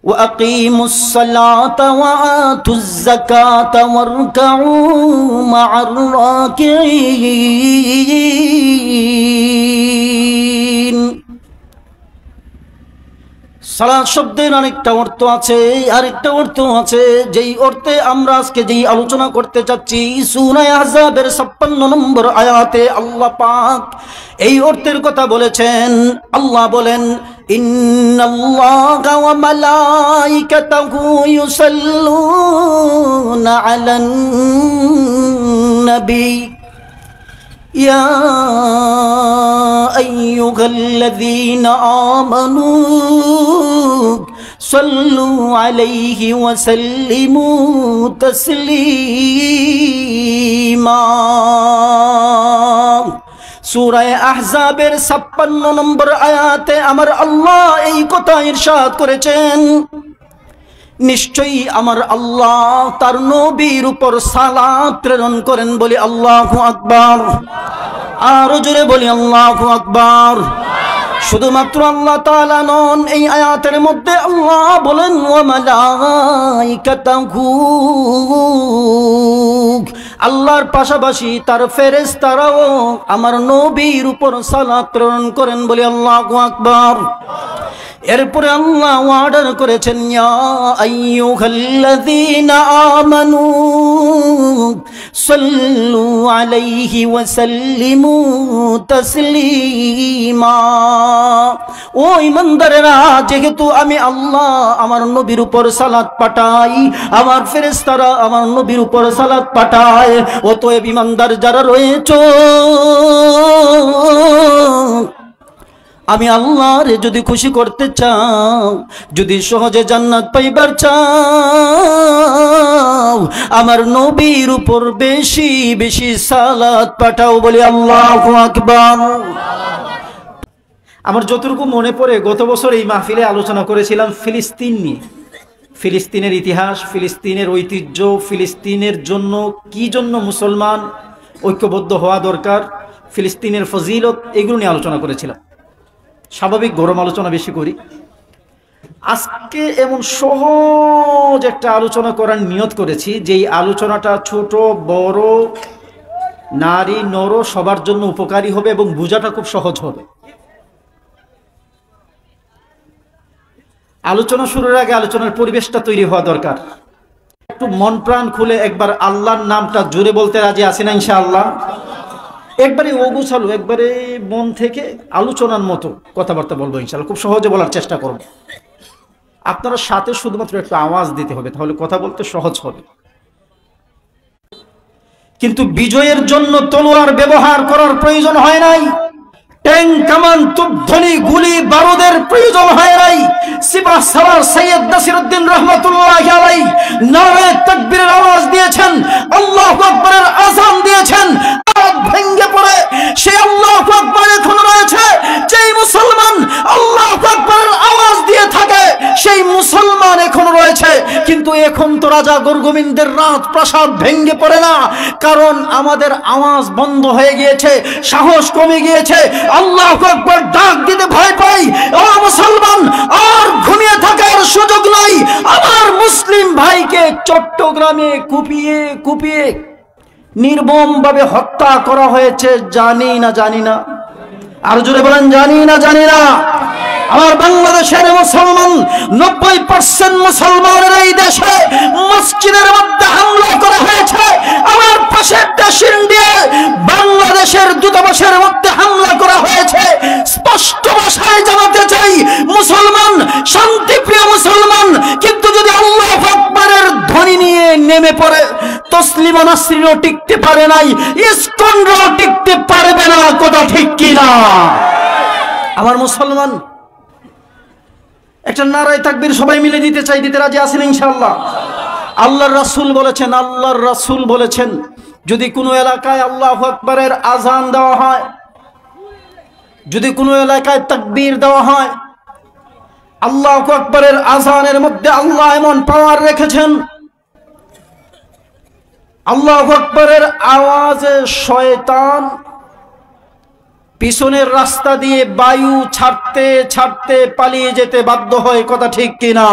وأقيموا الصلاة وآتوا الزكاة واركعوا مع الراكعين। সালাত শব্দের আরেকটা অর্থ আছে, যেই অর্থে আমরা আজকে যেই আলোচনা করতে যাচ্ছি সূরা আহজাবের 56 নম্বর আয়াতে আল্লাহ পাক এই অর্থের কথা বলেছেন। আল্লাহ বলেন, ইন্নাল্লাহা ওয়া মালাইকাতাহু ইউসাল্লুনা আলান নবী ইয়া আইয়ুহাল্লাযীনা আমানু সাল্লু আলাইহি ওয়া সাল্লিমু তাসলিমা। সূরা আহজাবের 56 নম্বর আয়াতে আমার আল্লাহ এই কথা ইরশাদ করেছেন, নিশ্চয়ই আমার আল্লাহ তার নবীর উপর সালাত প্রেরণ করেন। বলি আল্লাহু আকবার। আরো জোরে বলি আল্লাহু আকবার। শুধুমাত্র আল্লাহ তাআলা নন, এই আয়াতের মধ্যে আল্লাহ বলেন ওয়া মালাইকাতাহু, আল্লাহর পাশাপাশি তার ফেরেশতারাও আমার নবীর উপর সালাত প্রেরণ করেন। বলি আল্লাহু আকবার। এরপরে আল্লাহ অর্ডার করেছেন, ইয়া আইয়ুহাল্লাযীনা আমানু সাল্লু আলাইহি ওয়া সাল্লিমু তাসলিমা। ও ঈমানদারেরা, যেহেতু আমি আল্লাহ আমার নবীর উপর সালাত পাঠাই, আমার ফেরেশতারা আমার নবীর উপর সালাত পাঠায়, অতএব ঈমানদার যারা রয়েছে, আমি আল্লাহরে যদি খুশি করতে চাও, যদি সহজে জান্নাত পাইবার চাও, আমার নবীর উপর বেশি বেশি সালাত পাঠাও। বলি আল্লাহু আকবার। আমার যতটুকু মনে পড়ে, গত বছর এই মাহফিলে আলোচনা করেছিলাম ফিলিস্তিন নিয়ে, ফিলিস্তিনের ইতিহাস, ফিলিস্তিনের ঐতিহ্য, ফিলিস্তিনের জন্য কি জন্য মুসলমান ঐক্যবদ্ধ হওয়া দরকার, ফিলিস্তিনের ফজিলত, এগুলো নিয়ে আলোচনা করেছিলাম। স্বাভাবিক গরম আলোচনা বেশি করি। আজকে এমন সহজ একটা আলোচনা করার নিয়ত করেছি, যেই আলোচনাটা ছোট বড় নারী নর সবার জন্য উপকারী হবে এবং বোঝাটা খুব সহজ হবে। আলোচনা শুরুর আগে আলোচনার পরিবেশটা তৈরি হওয়া দরকার। একটু মন প্রাণ খুলে একবার আল্লাহর নামটা জোরে বলতে রাজি আছি না ইনশাআল্লাহ? একবারে ওগুছালো, একবারে মন থেকে আলোচনার মতো কথাবার্তা বলবো ইনশাআল্লাহ। খুব সহজে বলার চেষ্টা করব। আপনারা সাথে শুধুমাত্র একটু আওয়াজ দিতে হবে, তাহলে কথা বলতে সহজ হবে। কিন্তু বিজয়ের জন্য তলোয়ার ব্যবহার করার প্রয়োজন হয় নাই, ট্যাঙ্ক কামান তুপধ্বনি গুলি বারুদের প্রয়োজন হয় নাই। সিপাহ সালার সৈয়দ নাসিরউদ্দিন রহমাতুল্লাহি আলাইহি নারে তাকবীরের আওয়াজ দিয়েছেন, আল্লাহু আকবারের আযান দিয়েছেন, ভেঙ্গে পড়ে সেই আল্লাহু আকবার এখন রয়েছে। যেই মুসলমান আল্লাহু আকবারের আওয়াজ দিয়ে থাকে সেই মুসলমান এখন রয়েছে। কিন্তু এখন তো রাজা গোরগোবিন্দের রাত প্রাসাদ ভেঙ্গে পড়ে না, কারণ আমাদের আওয়াজ বন্ধ হয়ে গিয়েছে, সাহস কমে গিয়েছে, আল্লাহু আকবার ডাক দিতে ভয় পাই। ও মুসলমান, আর ঘুমিয়ে থাকার সুযোগ নাই। আমার মুসলিম ভাইকে চট্টগ্রামে কুপিয়ে কুপিয়ে নির্মম ভাবে হত্যা করা হয়েছে, জানি না জানি না? আর জোরে বলেন, জানি না জানি না? আমার বাংলাদেশের মুসলমান 90% মুসলমানের এই দেশে মসজিদের মধ্যে হামলা করা হয়েছে। আমার পাশের দেশ ইন্ডিয়া বাংলাদেশের দূতাবাসের মধ্যে হামলা করা হয়েছে। স্পষ্ট ভাষায় জানাতে চাই, মুসলমান শান্তিপ্রিয় মুসলমান, কিন্তু যদি আল্লাহু আকবারের ধ্বনি নিয়ে নেমে পড়ে, তসলিমা নাসরিনও টিকতে পারে নাই, ইসকনরাও টিকতে পারবে না। কথা ঠিক কিনা? আমার মুসলমান, একটা নারায়ে তাকবীর সবাই মিলে দিতে চাই। দিতে রাজি আছেন ইনশাআল্লাহ? আল্লাহর রাসূল বলেছেন, যদি কোনো এলাকায় আল্লাহু আকবারের আযান দেওয়া হয়, যদি কোনো এলাকায় তাকবীর দেওয়া হয়, আল্লাহু আকবারের আযানের মধ্যে আল্লাহ এমন পাওয়ার রেখেছেন, আল্লাহু আকবারের আওয়াজে শয়তান পিছনের রাস্তা দিয়ে বায়ু ছাড়তে ছাড়তে পালিয়ে যেতে বাধ্য হয়, কথা ঠিক কিনা?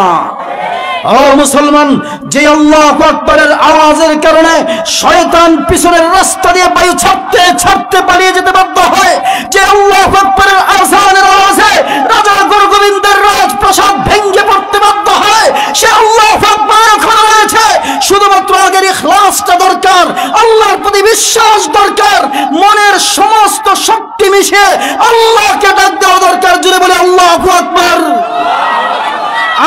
ও মুসলমান, যে আল্লাহু আকবারের আওয়াজের কারণে শয়তান পিছনের রাস্তা দিয়ে বায়ু ছাড়তে ছাড়তে পালিয়ে যেতে বাধ্য হয়, যে আল্লাহু আকবারের আযানের আওয়াজে রাজা গোবিন্দের রাজপ্রাসাদ ভেঙে পড়তে বাধ্য হয়, সে আল্লাহু আকবার এখন রয়েছে। শুধুমাত্র আগের ইখলাসটা দরকার, আল্লাহর প্রতি বিশ্বাস দরকার, মনের সমস্ত শক্তি মিশিয়ে আল্লাহকে ডাক দেওয়া দরকার। জুড়ে বলে আল্লাহু আকবার,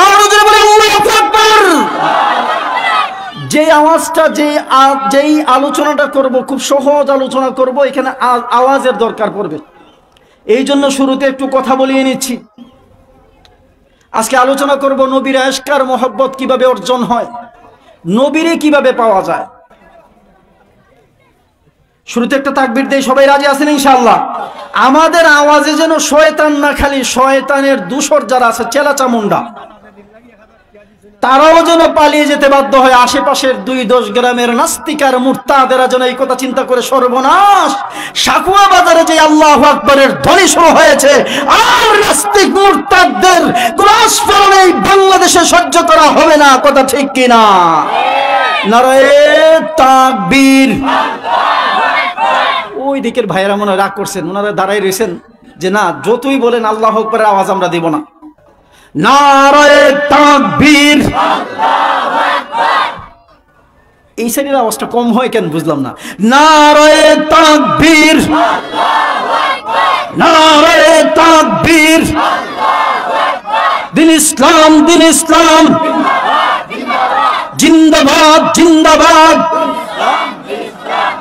আরো জোরে বলে আল্লাহু আকবার। যে আওয়াজটা, যেই আলোচনাটা করব, খুব সহজ আলোচনা করব, এখানে আওয়াজের দরকার পড়বে। এই জন্য শুরুতে একটু কথা বলিয়ে নিচ্ছি। আজকে আলোচনা করব নবীর ইশক আর মহব্বত কিভাবে অর্জন হয়, নবীরে কিভাবে পাওয়া যায়। শুরুতে একটা তাকবীর দেই, সবাই রাজি আছেন ইনশাআল্লাহ? আমাদের আওয়াজে যেন শয়তান না, খালি শয়তানের দূষর যারা আছে, চেলা চামুন্ডা, তারাও যেন পালিয়ে যেতে বাধ্য হয়। আশেপাশের ২-১০ গ্রামের নাস্তিকার মুরতাদেরা যেন এই কথা চিন্তা করে সর্বনাশ, সাকুয়া বাজারে যে আল্লাহু আকবারের ধ্বনি শুরু হয়েছে, আর নাস্তিক মুরতাদদের ক্লাস ফলনে বাংলাদেশে সহ্য করা হবে না, কথা ঠিক কিনা? নারায়ে তাকবীর। ওই দিকের ভাইয়েরা মনে রাগ করছেন, ওনারা দাঁড়াই রয়েছেন যে না, যতই বলেন আল্লাহু আকবারের আওয়াজ আমরা দেব না। নারায়ে তাকবীর। এই সাইডের আওয়াজটা কম হয় কেন বুঝলাম না। নারায়ে তাকবীর, নারায়ে তাকবীর। দিন ইসলাম, দিন ইসলাম জিন্দাবাদ, জিন্দাবাদ।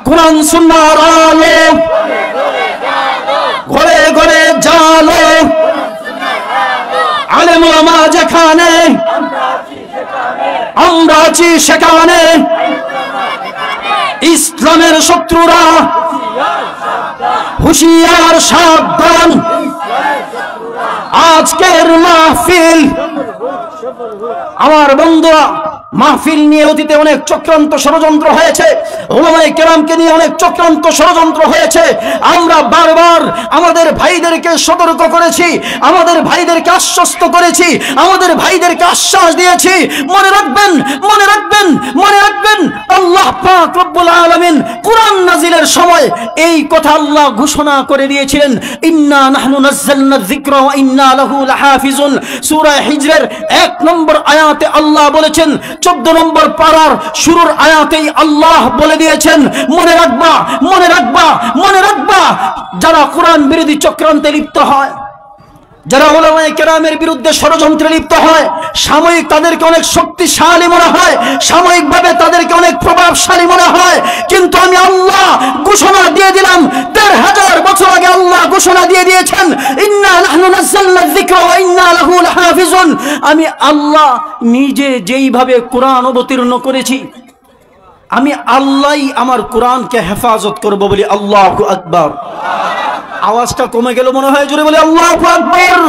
কোরআন সুন্নাহর আলো ঘরে ঘরে জালো, আলেম ওলামা যেখানে, আমরা আছি সেখানে। ইসলামের শত্রুরা হুঁশিয়ার, সাবধান। আজকের মাহফিল, আমার বন্ধুরা, মাহফিল নিয়ে অতীতে অনেক চক্রান্ত ষড়যন্ত্র হয়েছে, উলামায়ে কেরামকে নিয়ে অনেক চক্রান্ত ষড়যন্ত্র হয়েছে। আমরা বারবার আমাদের ভাইদেরকে সতর্ক করেছি, আমাদের ভাইদেরকে আশ্বস্ত করেছি, আমাদের ভাইদেরকে আশ্বাস দিয়েছি। মনে রাখবেন, মনে রাখবেন, মনে রাখবেন, আল্লাহ পাক রব্বুল আলামিন কুরআন নাজিলের সময় এই কথা আল্লাহ ঘোষণা করে দিয়েছিলেন, ইন্না নাহনু নাযালনা যিকরা ওয়া ইন্না লাহু লাহাফিজুন। সূরা হিজরের ১ নম্বর আয়াতে আল্লাহ বলেছেন, 14 নম্বর পারার শুরুর আয়াতেই আল্লাহ বলে দিয়েছেন, মনে রাখবা, মনে রাখবা, মনে রাখবা, যারা কোরআন বিরোধী চক্রান্তে লিপ্ত হয়, যারা উলামায়ে কেরামের বিরুদ্ধে ষড়যন্ত্রে লিপ্ত হয়, সাময়িক তাদেরকে অনেক শক্তিশালী মনে হয়, সাময়িকভাবে তাদেরকে অনেক প্রভাবশালী মনে হয়, কিন্তু আমি আল্লাহ ঘোষণা দিয়ে দিলাম, ১৫০০ বছর আগে আল্লাহ ঘোষণা দিয়ে দিয়েছেন, ইন্না নাহনু নাযালনা যিকরা ওয়া ইন্না লাহু লাহাফিজুন। আমি আল্লাহ নিজে যেইভাবে কোরআন অবতীর্ণ করেছি, আমি আল্লাহই আমার কোরআনকে হেফাজত করব বলি আল্লাহু আকবার। আওয়াজটা কমে গেল মনে হয়, জোরে বলি আল্লাহু আকবার।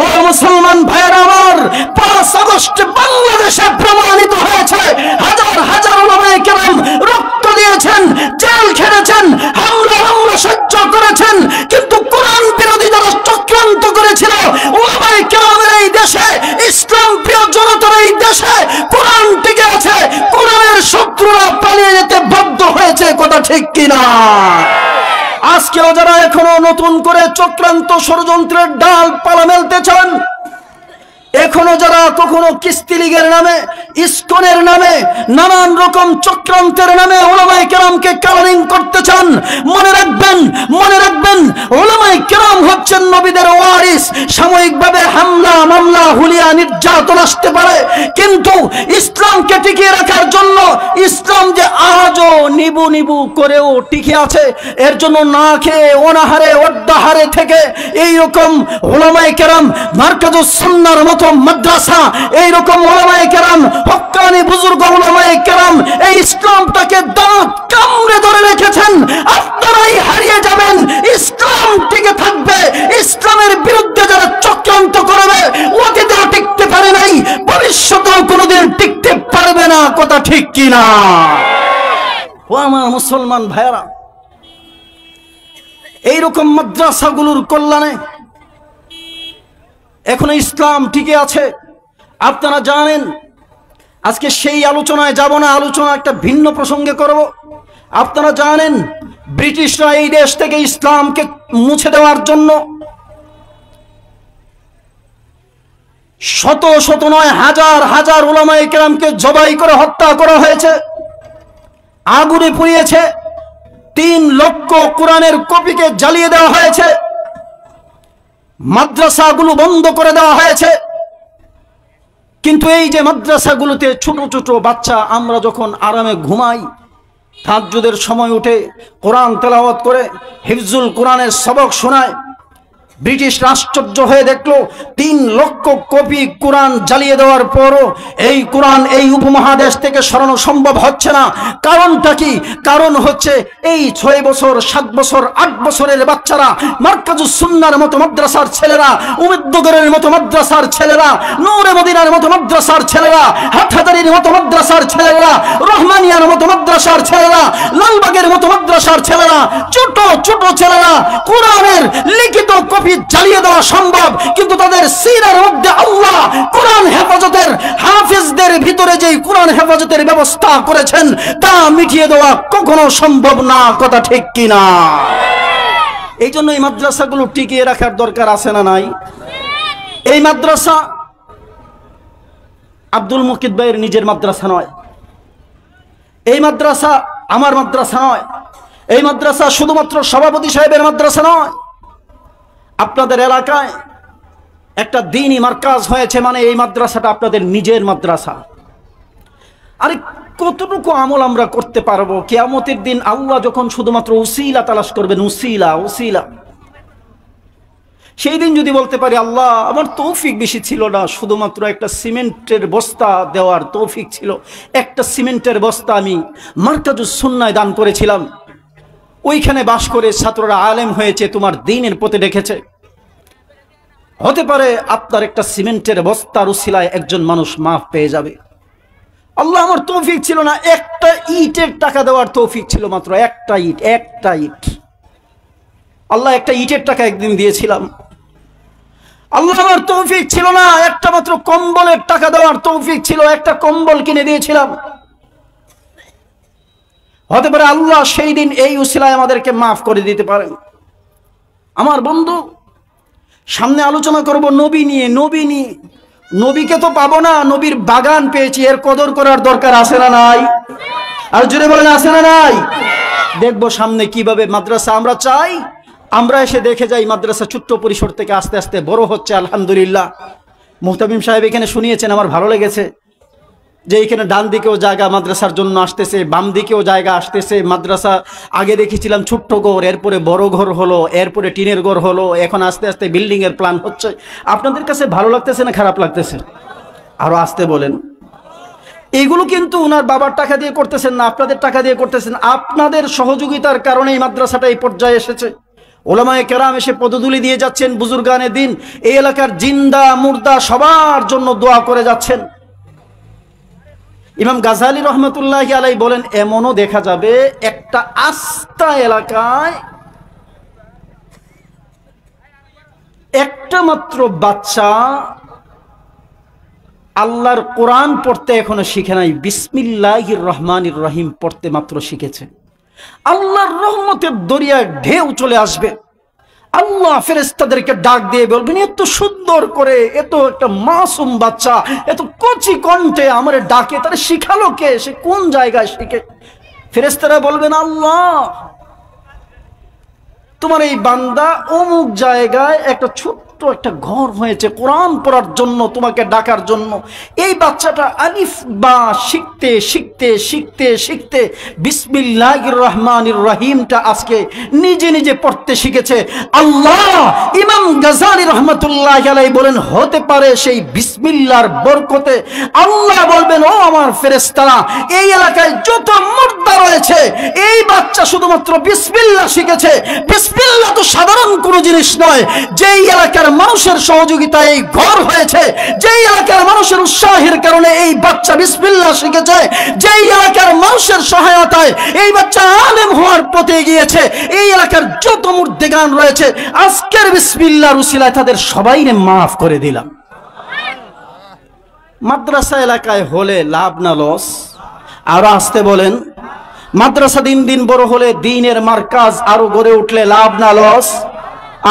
ও মুসলমান ভাইয়েরা আমার, ৫ আগস্ট বাংলাদেশে প্রমাণিত হয়েছে, হাজার হাজার উলামায়ে কেরাম রক্ত দিয়েছেন, জেল খেটেছেন, হামলা সহ্য করেছেন, কিন্তু কোরআন বিরোধী যারা চক্রান্ত করেছিল উলামায়ে কেরামের এই দেশে, ইসলাম প্রিয় জনতার এই দেশে কোরআন টিকে আছে, কোরআনের শত্রুরা পালিয়ে যেতে বাধ্য হয়েছে, কথা ঠিক কিনা? আজকেও যারা এখনো নতুন করে চক্রান্ত ষড়যন্ত্রের ডাল পালা মেলতে চান, এখনো যারা কখনো কিস্তি লীগের নামে, ইসকনের নামে, নানান রকম চক্রান্তের নামে উলামায়ে কেরামকে কালারিং করতে চান, মনে রাখবেন, মনে রাখবেন, উলামায়ে কেরাম হচ্ছেন নবীদের ওয়ারিস। সাময়িকভাবে হামলা, মামলা, হুলিয়া, নির্যাতন আসতে পারে, কিন্তু ইসলামকে টিকিয়ে রাখার জন্য, ইসলাম যে আজও নিবু নিবু করেও টিকে আছে, এর জন্য না খেয়ে অনাহারে অর্ধাহারে থেকে এইরকম উলামায়ে কেরাম, মারকাজুস সুন্নাহর মতো মাদ্রাসা, এইরকম উলামায়ে কেরাম, হক্কানি বুজুর্গ উলামায়ে কেরাম এই ইসলামটাকে দাঁত কামড়ে ধরে রেখেছেন। আপনারাই হারিয়ে যাবেন, ইসলাম টিকে থাকবে। ইসলামের বিরুদ্ধে যারা চক্রান্ত করবে, অতীতেও টিকতে পারে নাই, ভবিষ্যতেও কোনোদিন টিকতে পারবে না, কথা ঠিক কিনা? ও আমার মুসলমান ভাইয়েরা, এইরকম মাদ্রাসাগুলোর কল্যাণে এখনো ইসলাম টিকে আছে। আপনারা জানেন, আজকে সেই আলোচনায় যাব না, আলোচনা একটা ভিন্ন প্রসঙ্গে করব। আপনারা জানেন ব্রিটিশরা এই দেশ থেকে ইসলামকে মুছে দেওয়ার জন্য শত শত নয় হাজার হাজার উলামায়ে কেরামকে জবাই করে হত্যা করা হয়েছে, আগুনে পুড়িয়েছে, 3 লক্ষ কোরআনের কপিকে জ্বালিয়ে দেওয়া হয়েছে, মাদ্রাসাগুলো বন্ধ করে দেওয়া হয়েছে। কিন্তু এই যে মাদ্রাসাগুলোতে ছোট ছোট বাচ্চা, আমরা যখন আরামে ঘুমাই, তাহাজ্জুদের সময় উঠে কোরআন তেলাওয়াত করে হিফজুল কোরআনের সবক শোনায়, ব্রিটিশরা আশ্চর্য হয়ে দেখলো 3 লক্ষ কপি কোরআন জ্বালিয়ে দেওয়ার পরও এই কোরআন এই উপমহাদেশ থেকে সরানো সম্ভব হচ্ছে না। কারণটা কি? কারণ হচ্ছে এই 6 বছর 7 বছর 8 বছরের বাচ্চারা, মারকাজুস সুন্নাহর মতো মাদ্রাসার ছেলেরা, উম্মুদ্দগরের মতো মাদ্রাসার ছেলেরা, নূরে মদিনার মতো মাদ্রাসার ছেলেরা, হাটহাজারীর মতো মাদ্রাসার ছেলেরা, রহমানিয়ার মতো মাদ্রাসার ছেলেরা, লালবাগের মতো মাদ্রাসার ছেলেরা, ছোট ছোট ছেলেরা কোরআনের লিখিত কপি জ্বালিয়ে দেওয়া সম্ভব, কিন্তু তাদের সিনার মধ্যে আল্লাহ কোরআন হেফাজতের হাফেজদের ভিতরে যেই কোরআন হেফাজতের ব্যবস্থা করেছেন তা মিটিয়ে দেওয়া কখনো সম্ভব না। কথা ঠিক কিনা? এই জন্য এই মাদ্রাসাগুলো টিকিয়ে রাখার দরকার আছে না নাই? এই মাদ্রাসা আব্দুল মুকিত ভাইয়ের নিজের মাদ্রাসা নয়, এই মাদ্রাসা আমার মাদ্রাসা নয়, এই মাদ্রাসা শুধুমাত্র সভাপতি সাহেবের মাদ্রাসা নয়। আপনাদের এলাকায় একটা দ্বীনি মার্কাজ হয়েছে, মানে এই মাদ্রাসাটা আপনাদের নিজের মাদ্রাসা। আরে কতটুকু আমল আমরা করতে পারবো? কিয়ামতের দিন আল্লাহ যখন শুধুমাত্র উসিলা তালাশ করবেন, উসিলা উসিলা, সেই দিন যদি বলতে পারি আল্লাহ আমার তৌফিক বেশি ছিল না, শুধুমাত্র একটা সিমেন্টের বস্তা দেওয়ার তৌফিক ছিল, একটা সিমেন্টের বস্তা আমি মারকাজুস সুন্নাহয় দান করেছিলাম, ওইখানে বাস করে ছাত্ররা আলেম হয়েছে, তোমার দ্বীনের পথে ডেকেছে, হতে পারে আপনার একটা সিমেন্টের বস্তার উসিলায় একজন মানুষ মাফ পেয়ে যাবে। আল্লাহ আমার তৌফিক ছিল না, একটা ইটের টাকা দেওয়ার তৌফিক ছিল, মাত্র একটা ইট, একটা ইট। আল্লাহ একটা ইটের টাকা একদিন দিয়েছিলাম। আল্লাহ আমার তৌফিক ছিল না, একটা মাত্র কম্বলের টাকা দেওয়ার তৌফিক ছিল, একটা কম্বল কিনে দিয়েছিলাম। হতে পারে আল্লাহ সেই দিন এই উসিলায় আমাদেরকে মাফ করে দিতে পারেন। আমার বন্ধু, সামনে আলোচনা করব নবী নিয়ে। নবী নিয়ে, নবীকে তো পাবো না, নবীর বাগান পেয়েছি, এর কদর করার দরকার আছে না নাই? আর জোরে বলেন আছে না নাই? দেখবো সামনে কিভাবে মাদ্রাসা আমরা চাই, আমরা এসে দেখে যাই মাদ্রাসা ছোট্ট পরিসর থেকে আস্তে আস্তে বড় হচ্ছে। আলহামদুলিল্লাহ, মুহতামিম সাহেব এখানে শুনিয়েছেন, আমার ভালো লেগেছে যে এখানে ডান দিকেও জায়গা মাদ্রাসার জন্য আসতেছে, বাম দিকেও জায়গা আসতেছে। মাদ্রাসা আগে দেখেছিলাম ছোট্ট ঘর, এরপরে বড় ঘর হলো, এরপরে টিনের ঘর হলো, এখন আস্তে আস্তে বিল্ডিং এর প্ল্যান হচ্ছে। আপনাদের কাছে ভালো লাগতেছে না খারাপ লাগতেছে? আরো আসতে বলেন। এগুলো কিন্তু ওনার বাবার টাকা দিয়ে করতেছেন না, আপনাদের টাকা দিয়ে করতেছেন। আপনাদের সহযোগিতার কারণে এই মাদ্রাসাটা এই পর্যায়ে এসেছে। ওলামায়ে কেরাম এসে পদধূলি দিয়ে যাচ্ছেন, বুজুর্গানে দিন এই এলাকার জিন্দা মুর্দা সবার জন্য দোয়া করে যাচ্ছেন। ইমাম গাজালি রহমতুল্লাহি আলাইহি বলেন, এমনও দেখা যাবে একটা আস্থা এলাকায় একটা মাত্র বাচ্চা আল্লাহর কোরআন পড়তে এখনো শিখে নাই, বিসমিল্লাহির রহমানির রহিম পড়তে মাত্র শিখেছে। আল্লাহর রহমতের দরিয়ায় ঢেউ চলে আসবে, আল্লাহ ফেরেশতাদেরকে ডাক দিয়ে বলবেন, এত সুন্দর করে, এত একটা মাসুম বাচ্চা এত কচি কণ্ঠে আমারে ডাকে, তারা শিখালো কে? সে কোন জায়গায় শিখে? ফেরেশতারা বলবেন, আল্লাহ তোমার এই বান্দা অমুক জায়গায় একটা ছোট্ট একটা ঘর হয়েছে কোরআন পড়ার জন্য, তোমাকে ডাকার জন্য। এই বাচ্চাটা আলিফ বা শিখতে শিখতে শিখতে শিখতে বিসমিল্লাহির রহমানির রহিমটা আজকে নিজে নিজে পড়তে শিখেছে। আল্লাহ ইমাম গাজালি রহমতুল্লাহি আলাইহি বলেন, হতে পারে সেই বিসমিল্লাহর বরকতে আল্লাহ বলবেন, ও আমার ফেরেশতারা, এই এলাকায় যত মুর্দা রয়েছে এই বাচ্চা শুধুমাত্র বিসমিল্লাহ শিখেছে। বিসমিল্লাহ তো সাধারণ কোনো জিনিস নয়। যেই এলাকার মানুষের সহযোগিতায় এই ঘর হয়েছে, যেই এলাকার মানুষের উৎসাহের কারণে এই বাচ্চা বিসমিল্লাহ শিখেছে, যেই এলাকার মানুষের সহায়তায় এই বাচ্চা আলেম হওয়ার পথে গিয়েছে, এই এলাকার যত মুর্দেগান রয়েছে আজকের বিসমিল্লাহর উসিলায় তাদের সবাইকে মাফ করে দিলাম। মাদ্রাসা এলাকায় হলে লাভ না লস? আরো আসতে বলেন। মাদ্রাসা দিন দিন বড় হলে, দ্বীনের মার্কাজ আরো গড়ে উঠলে লাভ না লস?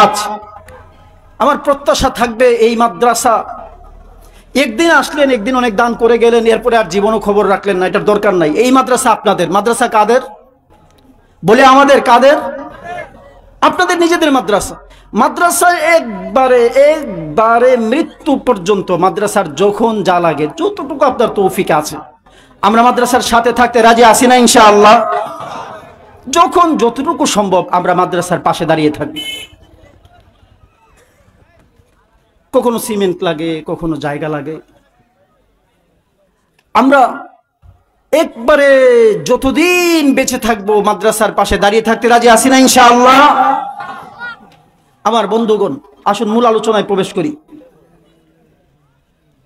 আচ্ছা, আমার প্রত্যাশা থাকবে এই মাদ্রাসা একদিন আসলেন, একদিন অনেক দান করে গেলেন, এরপরে আর জীবনও খবর রাখলেন না, এটার দরকার নাই। এই মাদ্রাসা আপনাদের। মাদ্রাসা কাদের বলে? আমাদের। কাদের? আপনাদের নিজেদের মাদ্রাসা। মাদ্রাসায় একবারে মৃত্যু পর্যন্ত মাদ্রাসার যখন যা লাগে, যতটুকু আপনার তৌফিক আছে, আমরা মাদ্রাসার সাথে থাকতে রাজি আছি না ইনশাআল্লাহ? যখন যতটুকু সম্ভব আমরা মাদ্রাসার পাশে দাঁড়িয়ে থাকবো। কখনো সিমেন্ট লাগে, কখনো জায়গা লাগে, আমরা একবারে যতদিন বেঁচে থাকবো মাদ্রাসার পাশে দাঁড়িয়ে থাকতে রাজি আছি না ইনশাআল্লাহ? আমার বন্ধুগণ, আসুন মূল আলোচনায় প্রবেশ করি।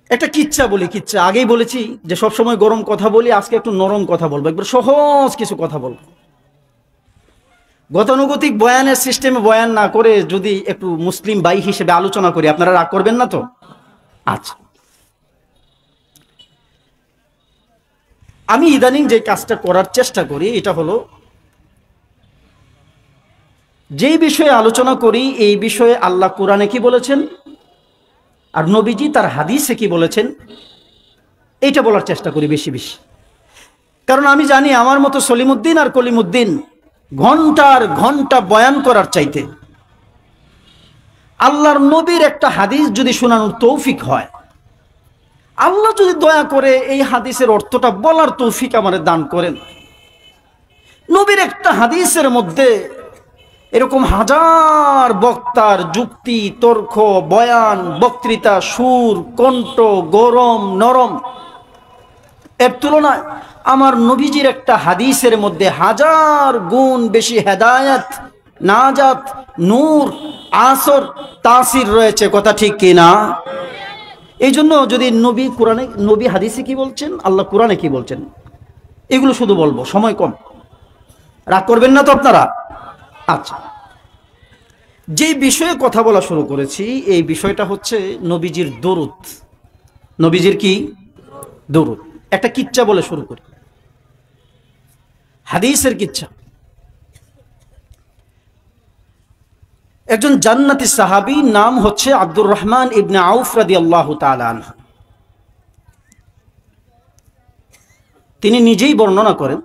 একটা কিচ্ছা বলি। কিচ্ছা আগেই বলেছি যে সবসময় গরম কথা বলি, আজকে একটু নরম কথা বলবো, একবার সহজ কিছু কথা বলবো। গতানুগতিক বয়ানের সিস্টেমে বয়ান না করে যদি একটু মুসলিম ভাই হিসেবে আলোচনা করি, আপনারা রাগ করবেন না তো? আচ্ছা, আমি ইদানিং যে কাজটা করার চেষ্টা করি এটা হলো, যেই বিষয়ে আলোচনা করি এই বিষয়ে আল্লাহ কোরআনে কি বলেছেন আর নবীজি তার হাদিসে কি বলেছেন, এইটা বলার চেষ্টা করি বেশি বেশি। কারণ আমি জানি আমার মতো সলিমুদ্দিন আর কলিমুদ্দিন ঘন্টার ঘন্টা বয়ান করার চাইতে আল্লাহর নবীর একটা হাদিস যদি শোনানোর তৌফিক হয়, আল্লাহ যদি দয়া করে এই হাদিসের অর্থটা বলার তৌফিক আমাদের দান করেন। নবীর একটা হাদিসের মধ্যে এরকম হাজার বক্তার যুক্তি, তর্ক, বয়ান, বক্তৃতা, সুর, কণ্ঠ, গরম নরম, এর তুলনায় আমার নবীজির একটা হাদিসের মধ্যে হাজার গুণ বেশি হেদায়েত, নাজাত, নূর, আসর, তাসির রয়েছে। কথা ঠিক কিনা? এই জন্য যদি নবী কোরআনে, নবী হাদিসে কি বলছেন, আল্লাহ কোরআনে কি বলছেন, এগুলো শুধু বলবো, সময় কম, রাগ করবেন না তো আপনারা? আচ্ছা, যে বিষয়ে কথা বলা শুরু করেছি এই বিষয়টা হচ্ছে নবীজির দরুদ। নবীজির কি? দরুদ। একটা কিচ্ছা বলে শুরু করি, হাদিসের কিচ্ছা। একজন জান্নাতি সাহাবী, নাম হচ্ছে আব্দুর রহমান ইবনে আউফ রাদিয়াল্লাহু তাআলা আনহু। তিনি নিজেই বর্ণনা করেন,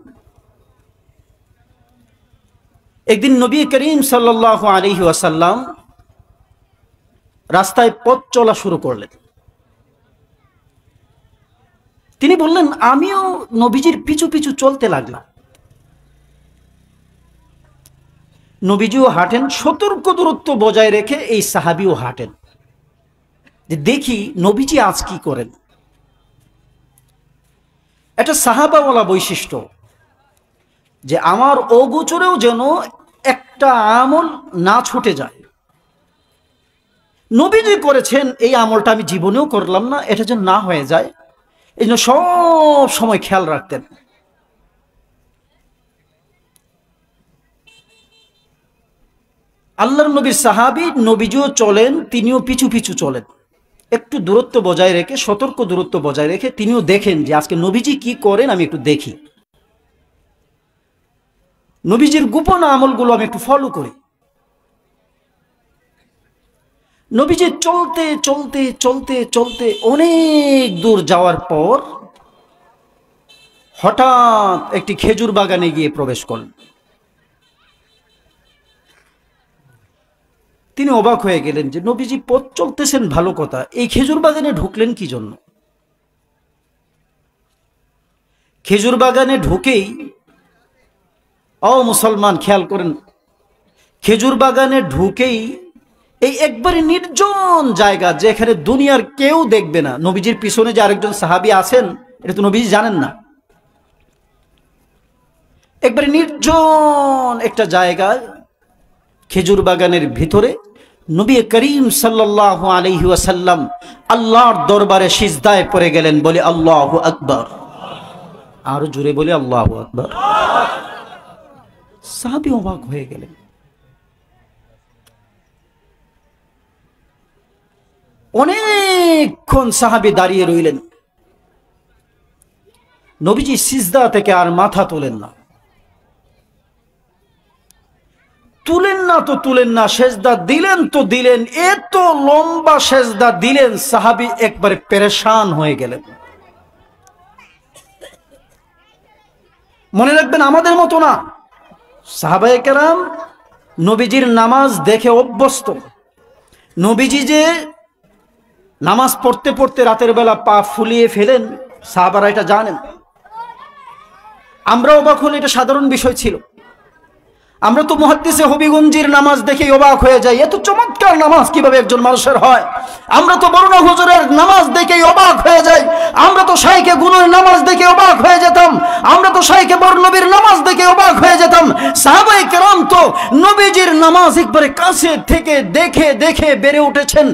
একদিন নবী করিম সাল্লাল্লাহু আলাইহি ওয়াসাল্লাম রাস্তায় পথ চলা শুরু করলেন। তিনি বললেন, আমিও নবীজির পিছু পিছু চলতে লাগলাম। নবীজিও হাঁটেন, সতর্ক দূরত্ব বজায় রেখে এই সাহাবীও হাঁটেন, যে দেখি নবীজি আজ কি করেন। এটা সাহাবাওয়ালা বৈশিষ্ট্য যে আমার অগোচরেও যেন একটা আমল না ছুটে যায়। নবীজি করেছেন এই আমলটা আমি জীবনেও করলাম না, এটা যেন না হয়ে যায়, এই জন্য সব সময় খেয়াল রাখতেন। আল্লাহর নবীর সাহাবী, নবীজিও চলেন, তিনিও পিছু পিছু চলেন, একটু দূরত্ব বজায় রেখে, সতর্ক দূরত্ব বজায় রেখে তিনিও দেখেন যে আজকে নবীজি কি করেন, আমি একটু দেখি, নবীজির গোপন আমলগুলো আমি একটু ফলো করি। নবীজি চলতে চলতে চলতে চলতে অনেক দূর যাওয়ার পর হঠাৎ একটি খেজুর বাগানে গিয়ে প্রবেশ করলেন। তিনি অবাক হয়ে গেলেন যে নবীজি পথ চলতেছেন ভালো কথা, এই খেজুর বাগানে ঢুকলেন কি জন্য? খেজুর বাগানে ঢুকেই, ও মুসলমান খেয়াল করেন, খেজুর বাগানে ঢুকেই এই একবারে নির্জন জায়গা, যেখানে দুনিয়ার কেউ দেখবে না, নবীজির পিছনে যে আরেকজন সাহাবী আছেন এটা তো নবীজি জানেন না, একবারে নির্জন একটা জায়গা, খেজুর বাগানের ভিতরে নবী করিম সাল্লাল্লাহু আলাইহি ওয়াসাল্লাম আল্লাহর দরবারে সিজদায় পড়ে গেলেন। বলে আল্লাহু আকবার, আরো জোরে বলে আল্লাহু আকবার। সাহাবী অবাক হয়ে গেলেন। অনেকক্ষণ সাহাবী দাঁড়িয়ে রইলেন। নবীজি সিজদা থেকে আর মাথা তোলেন না, তুলেন না, সেজদা দিলেন তো দিলেন, এত লম্বা সেজদা দিলেন, সাহাবী একবারে পেরেশান হয়ে গেলেন। মনে রাখবেন, আমাদের মতো না, সাহাবায়ে কেরাম নবীজির নামাজ দেখে অভ্যস্ত। নবীজি যে নামাজ পড়তে পড়তে রাতের বেলা পা ফুলিয়ে ফেলেন, সাহাবারা এটা জানেন। আমরা অবাক হলে এটা সাধারণ বিষয় ছিল। আমরা তো মুহাদ্দিসে হবিগঞ্জের নামাজ দেখে অবাক হয়ে যাই, এত চমৎকার নামাজ কিভাবে একজন মানুষের হয়। আমরা তো বরুণা হুজুরের নামাজ দেখে অবাক হয়ে যাই। আমরা তো শাইখে গুনুর নামাজ দেখে অবাক হয়ে যেতাম। আমরা তো শাইখে বরনবীর নামাজ দেখে অবাক হয়ে যেতাম। সাহাবায়ে কেরাম তো নবীজির নামাজ একবারে কাছে থেকে দেখে দেখে বেড়ে উঠেছেন।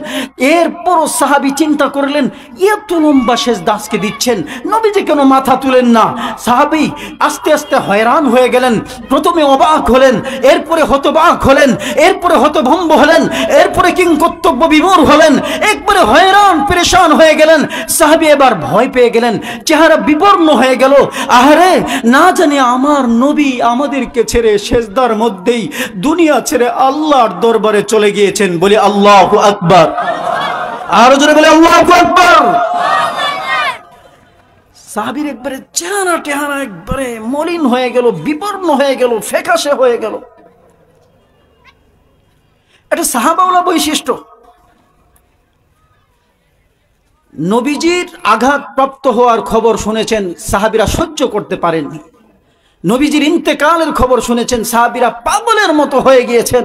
এরপরও সাহাবী চিন্তা করলেন, এত লম্বা সেজদা আজকে দিচ্ছেন, নবীজি কেন মাথা তুলেন না? সাহাবী আস্তে আস্তে হয়রান হয়ে গেলেন। প্রথমে অবাক হলেন, এরপরে হতবাক হলেন, এরপরে হতভম্ব হলেন, এরপরে কিংকর্তব্য বিমূঢ় হলেন, একবারে হয়রান পেরেশান হয়ে গেলেন। সাহাবী এবার ভয় পেয়ে গেলেন, চেহারা বিবর্ণ হয়ে গেল। আহারে, না জানি আমার নবী আমাদেরকে ছেড়ে সেজদার মধ্যেই দুনিয়া ছেড়ে আল্লাহর দরবারে চলে গিয়েছেন। বলি আল্লাহু আকবার, আরো জোরে বলি আল্লাহু আকবার। সাহাবীর একবারে চেহারা একবারে মলিন হয়ে গেল, বিবর্ণ হয়ে গেল, ফ্যাকাশে হয়ে গেল। এটা সাহাবাওয়ালা বৈশিষ্ট্য। নবীজির আঘাতপ্রাপ্ত হওয়ার খবর শুনেছেন, সাহাবীরা সহ্য করতে পারেননি। নবীজির ইন্তেকালের খবর শুনেছেন, সাহাবীরা পাগলের মতো হয়ে গিয়েছেন।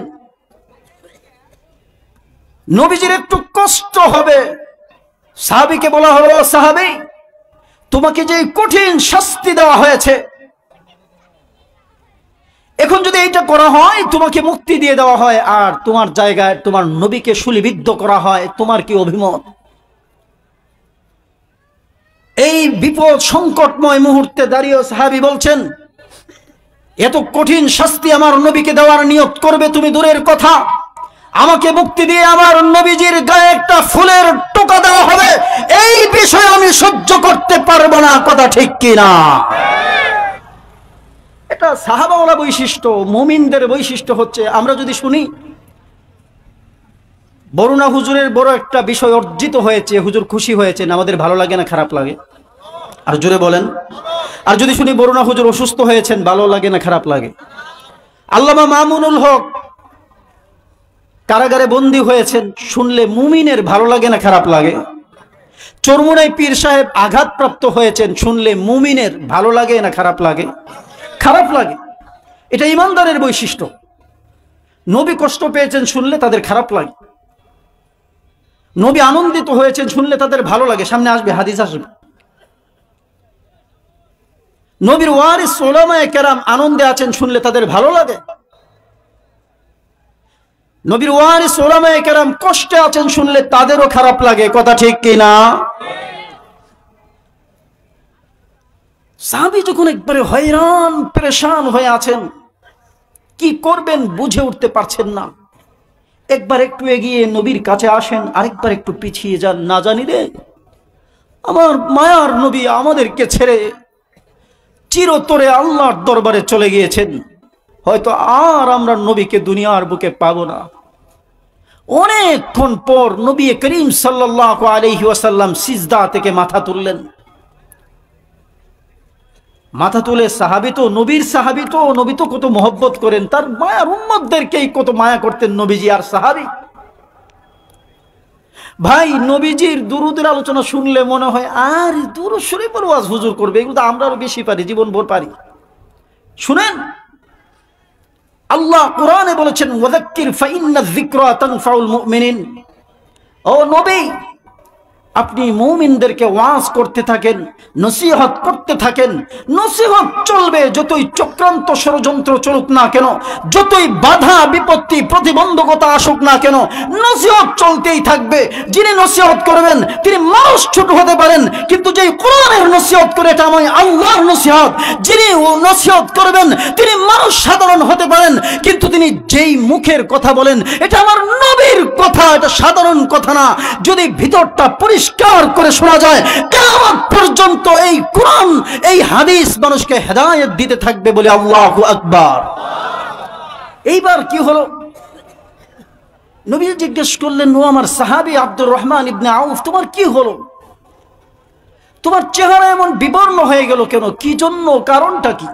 নবীজির একটু কষ্ট হবে, সাহাবীকে বলা হলো, সাহাবী, তোমাকে যে কঠিন শাস্তি দেওয়া হয়েছে, এখন যদি এইটা করা হয়, তোমাকে মুক্তি দিয়ে দেওয়া হয়, আর তোমার জায়গায় তোমার নবীকে শুলিবিদ্ধ করা হয়, তোমার কি অভিমত? এই বিপদ সংকটময় মুহূর্তে দাঁড়িয়ে সাহাবী বলছেন, এত কঠিন শাস্তি আমার নবীকে দেওয়ার নিয়ত করবে তুমি দূরের কথা, আমাকে মুক্তি দিয়ে আমার নবীজির গায়ে একটা ফুলের টোকা দেওয়া হবে, এই বিষয় আমি সহ্য করতে পারবো না। কথা ঠিক কিনা? এটা সাহাবাওয়ালা বৈশিষ্ট্য। মুমিনদের বৈশিষ্ট্য হচ্ছে, আমরা যদি শুনি বরুণা হুজুরের বড় একটা বিষয় অর্জিত হয়েছে, হুজুর খুশি হয়েছেন, আমাদের ভালো লাগে না খারাপ লাগে? আর জোরে বলেন। আর যদি শুনি বরুণা হুজুর অসুস্থ হয়েছেন, ভালো লাগে না খারাপ লাগে? আল্লামা মামুনুল হক কারাগারে বন্দী হয়েছেন, শুনলে মুমিনের ভালো লাগে না খারাপ লাগে? চরমুনাই পীর সাহেব আঘাতপ্রাপ্ত হয়েছেন, শুনলে মুমিনের ভালো লাগে না খারাপ লাগে? খারাপ লাগে। এটা ইমানদারের বৈশিষ্ট্য। নবী কষ্ট পেয়েছেন, শুনলে তাদের খারাপ লাগে। নবী আনন্দিত হয়েছেন, শুনলে তাদের ভালো লাগে। সামনে আসবে, হাদিস আসবে। নবীর ওয়ারিস উলামায়ে কেরাম আনন্দে আছেন, শুনলে তাদের ভালো লাগে। নবীর ওয়ারিস উলামায়ে কেরাম কষ্টে আছেন, শুনলে তাদেরও খারাপ লাগে। কথা ঠিক কিনা? সাহাবী যখন একবারে হয়রান পেরেশান হয়ে আছেন, কি করবেন বুঝে উঠতে পারছেন না, একবার একটু এগিয়ে নবীর কাছে আসেন, আরেকবার একটু পিছিয়ে যান। না জানি রে, আমার মায়ার নবী আমাদেরকে ছেড়ে চিরতরে আল্লাহর দরবারে চলে গিয়েছেন, হয়তো আর আমরা নবীকে দুনিয়ার বুকে পাবো না। অনেকক্ষণ পর নবী করিম সাল্লাল্লাহু আলাইহি ওয়াসাল্লাম সিজদা থেকে মাথা তুললেন। মাথা তুলে সাহাবী তো নবীর সাহাবী, তো নবী তো কত মহব্বত করেন, তার মায়ার উম্মতদেরকেই কত মায়া করতেন নবীজি। আর সাহাবী ভাই, নবীজির দুরুদের আলোচনা শুনলে মনে হয় আর দুরুদ শরীফ ওয়াজ হুজুর করবে, এগুলো তো আমরা আরো বেশি পারি, জীবন ভর পারি। শুনেন, আল্লাহ কোরআনে বলেছেন, ওয়াযাক্কির ফাইন্নায যিকরা তানফাউল মুমিনিন। ও নবী, আপনি মুমিনদেরকে ওয়াজ করতে থাকেন, নসিহত করতে থাকেন। নসিহত চলবে, যতই চক্রান্ত ষড়যন্ত্র চলুক না কেন, যতই বাধা বিপত্তি প্রতিবন্ধকতা আসুক না কেন, নসিহত চলতেই থাকবে। যিনি নসিহত করবেন তিনি মানুষ ছোট হতে পারেন, কিন্তু যেই কোরআনের নসিহত করে এটা আমি আল্লাহর নসিহত। যিনি নসিহত করবেন তিনি মানুষ সাধারণ হতে পারেন, কিন্তু তিনি যেই মুখের কথা বলেন এটা আমার নবীর কথা, এটা সাধারণ কথা না। যদি ভিতরটা পরিষ্কার করে শোনা যায়, কিয়ামত পর্যন্ত এই কোরআন এই হাদিস মানুষকে হেদায়েত দিতে থাকবে বলে আল্লাহু আকবার। এইবার কি হলো, নবী জিজ্ঞেস করলেন, ও আমার সাহাবী আব্দুর রহমান ইবনে আউফ, তোমার কি হলো? তোমার চেহারা এমন বিবর্ণ হয়ে গেল কেন? কি জন্য? কারণটা কি?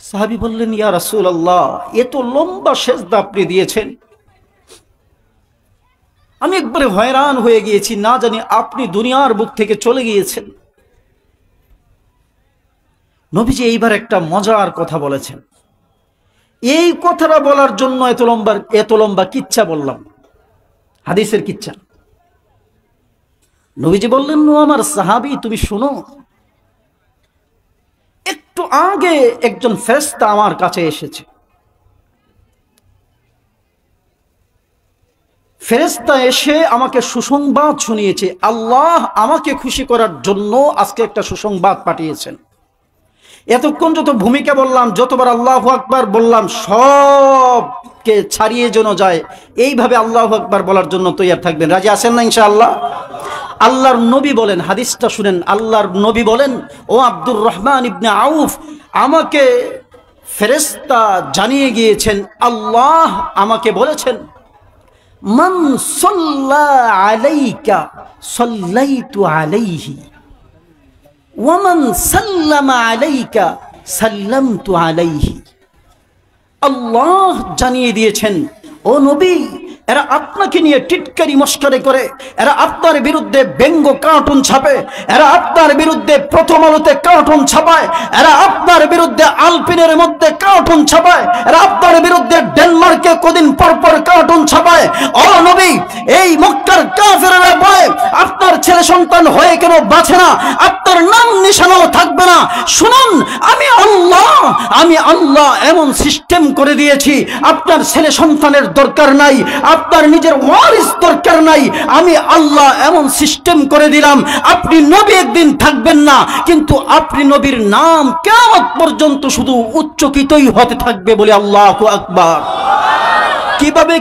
সাহাবী বললেন, ইয়া রাসূলুল্লাহ, এত লম্বা সেজদা আপনি দিয়েছেন, আমি একবারে হয়রান হয়ে গিয়েছি, না জানি আপনি দুনিয়ার বুক থেকে চলে গিয়েছেন। নবীজি এইবার একটা মজার কথা বলেছেন। এই কথাটা বলার জন্য এত লম্বা কিচ্ছা বললাম, হাদিসের কিচ্ছা। নবীজি বললেন, ও আমার সাহাবী, তুমি শুনো, একটু আগে একজন ফেরেশতা আমার কাছে এসেছে। ফেরেশতা এসে আমাকে সুসংবাদ শুনিয়েছে। আল্লাহ আমাকে খুশি করার জন্য আজকে একটা সুসংবাদ পাঠিয়েছেন। এতক্ষণ যত ভূমিকা বললাম, যতবার আল্লাহু আকবার বললাম, সবকে ছাড়িয়ে যেন যায় এইভাবে আল্লাহু আকবার বলার জন্য তৈরি থাকবেন। রাজি আছেন না ইনশাআল্লাহ? আল্লাহর নবী বলেন, হাদিসটা শুনেন, আল্লাহর নবী বলেন, ও আব্দুর রহমান ইবনে আউফ, আমাকে ফেরেশতা জানিয়ে গিয়েছেন, আল্লাহ আমাকে বলেছেন, মান সাল্লা আলাইকা সাল্লাইতু আলাইহি ওয়া মান সাল্লামা আলাইকা সাল্লামতু আলাইহি। আল্লাহ জানিয়ে দিয়েছেন, ও নবী, এরা আপনাকে নিয়ে টিটকারি মস্করা করে, এরা আপনার বিরুদ্ধে ব্যঙ্গ কার্টুন ছাপে, এরা আপনার বিরুদ্ধে প্রথম আলোতে কার্টুন ছাপায়, এরা আপনার বিরুদ্ধে আলপিনের মধ্যে কার্টুন ছাপায়, এরা আপনার বিরুদ্ধে ডেনমার্কে কদিন পর পর কার্টুন ছাপায়। ও নবী, এই মক্কার কাফেররা বলে আপনার ছেলে সন্তান হয়ে কেন বাঁচে না, আপনার নাম নিশানাও থাকবে না। শুনুন, আমি আল্লাহ এমন সিস্টেম করে দিয়েছি, আপনার ছেলে সন্তানের দরকার নাই, আপনার নিজের ওয়ারিস দরকার নাই। আমি আল্লাহ এমন সিস্টেম করে দিলাম, আপনি নবী একদিন থাকবেন না, কিন্তু আপনি নবীর নাম কিয়ামত পর্যন্ত শুধু উচ্চকিতই হতে থাকবে বলে আল্লাহু আকবার।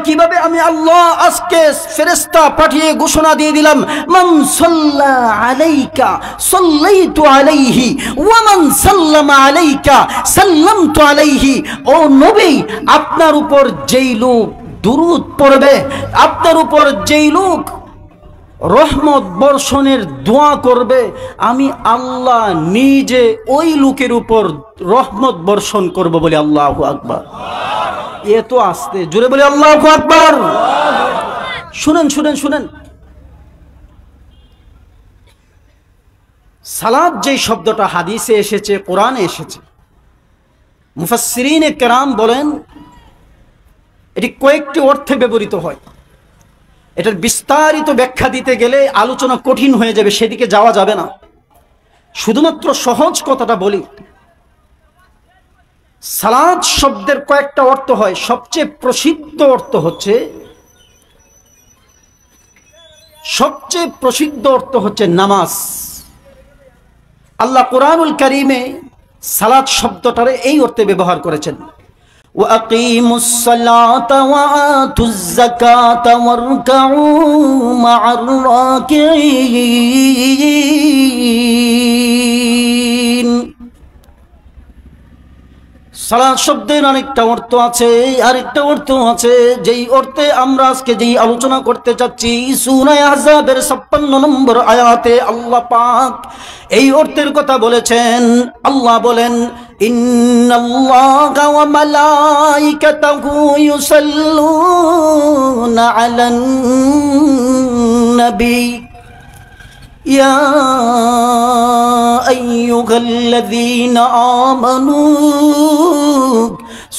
কিভাবে আমি আল্লাহ আজকে ফেরেশতা পাঠিয়ে ঘোষণা দিয়ে দিলাম, মান সাল্লা আলাইকা সাল্লাইতু আলাইহি ওয়া মান সাল্লামা আলাইকা সাল্লামতু আলাইহি। ও নবী, আপনার উপর যেই লোক দুরূদ পড়বে, আপনার উপর যেই লোক রহমত বর্ষণের দোয়া করবে, আমি আল্লাহ নিজে ওই লোকের উপর রহমত বর্ষণ করব বলে আল্লাহু আকবার। এত আস্তে জোরে বলে আল্লাহু আকবার। শুনেন, সালাত যেই শব্দটা হাদিসে এসেছে, কোরআনে এসেছে, মুফাসসিরিনে কেরাম বলেন এটি কয়েকটি অর্থে ব্যবহৃত হয়। এটার বিস্তারিত ব্যাখ্যা দিতে গেলে আলোচনা কঠিন হয়ে যাবে, সেদিকে যাওয়া যাবে না। শুধুমাত্র সহজ কথাটা বলি, সালাত শব্দের কয়েকটা অর্থ হয়। সবচেয়ে প্রসিদ্ধ অর্থ হচ্ছে নামাজ। আল্লাহ কুরআনুল কারীমে সালাত শব্দটারে এই অর্থে ব্যবহার করেছেন, ওয়া আকিমুস সালাতা ওয়া আতুজ যাকাতা ওয়ারকাউ মা'আর রাকিঈন। সালাত শব্দের আরেকটা অর্থ আছে, যেই অর্থে আমরা আজকে যেই আলোচনা করতে চাচ্ছি, সূরা আহজাবের 56 নম্বর আয়াতে আল্লাহ পাক এই অর্থের কথা বলেছেন। আল্লাহ বলেন, ইন্নাল্লাহা ওয়া মালাইকাতাহু ইউসাল্লুনা আলান নবী ইয়া আইয়ুহাল্লাযীনা আমানু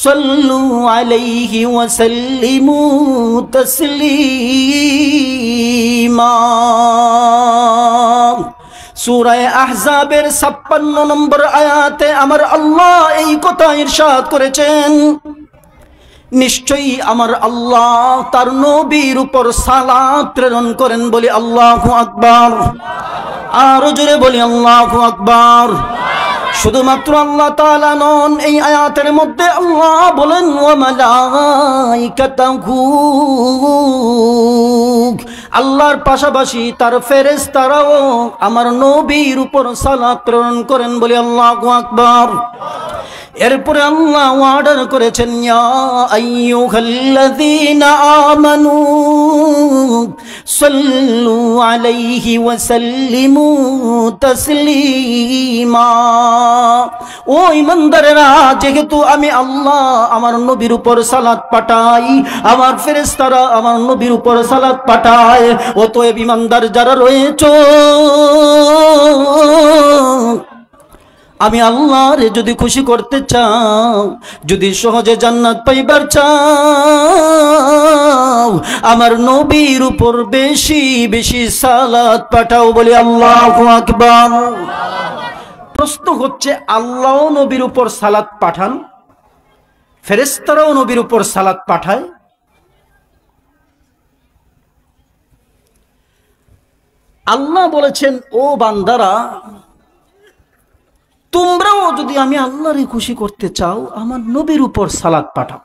সাল্লু আলাইহি ওয়া সাল্লিমু তাসলিমা। সূরা আহজাবের 56 নম্বর আয়াতে আমার আল্লাহ এই কথা ইরশাদ করেছেন, নিশ্চয়ই আমার আল্লাহ তার নবীর উপর সালাত প্রেরণ করেন। বলি আল্লাহু আকবার। আরো জোরে বলি আল্লাহু আকবার। শুধুমাত্র আল্লাহ তাআলা নন, এই আয়াতের মধ্যে আল্লাহ বলেন ওয়া মালাইকাতুহু, আল্লাহর পাশাপাশি তার ফেরেশতারাও আমার নবীর উপর সালাত প্রেরণ করেন। বলি আল্লাহু আকবার। এরপরে আল্লাহ অর্ডার করেছেন, ইয়া আইয়ুহাল্লাযীনা আমানু সাল্লু আলাইহি ওয়া সাল্লিমু তাসলিমা। ও ঈমানদারেরা, যেহেতু আমি আল্লাহ আমার নবীর উপর সালাত পাঠাই, আমার ফেরেশতারা আমার নবীর উপর সালাত পাঠায়, অতএব ঈমানদার যারা রয়েছে, আমি আল্লাহরে যদি খুশি করতে চাও, যদি সহজে জান্নাত পাইবার চাও, আমার নবীর উপর বেশি বেশি সালাত পাঠাও। বলি আল্লাহু আকবার। প্রশ্ন হচ্ছে, আল্লাহ নবীর উপর সালাত পাঠান, ফেরেশতারাও নবীর উপর সালাত পাঠায়। আল্লাহ বলেছেন, ও বান্দারা, তোমরাও যদি আমি আল্লাহরে খুশি করতে চাও, আমার নবীর উপর সালাত পাঠাও।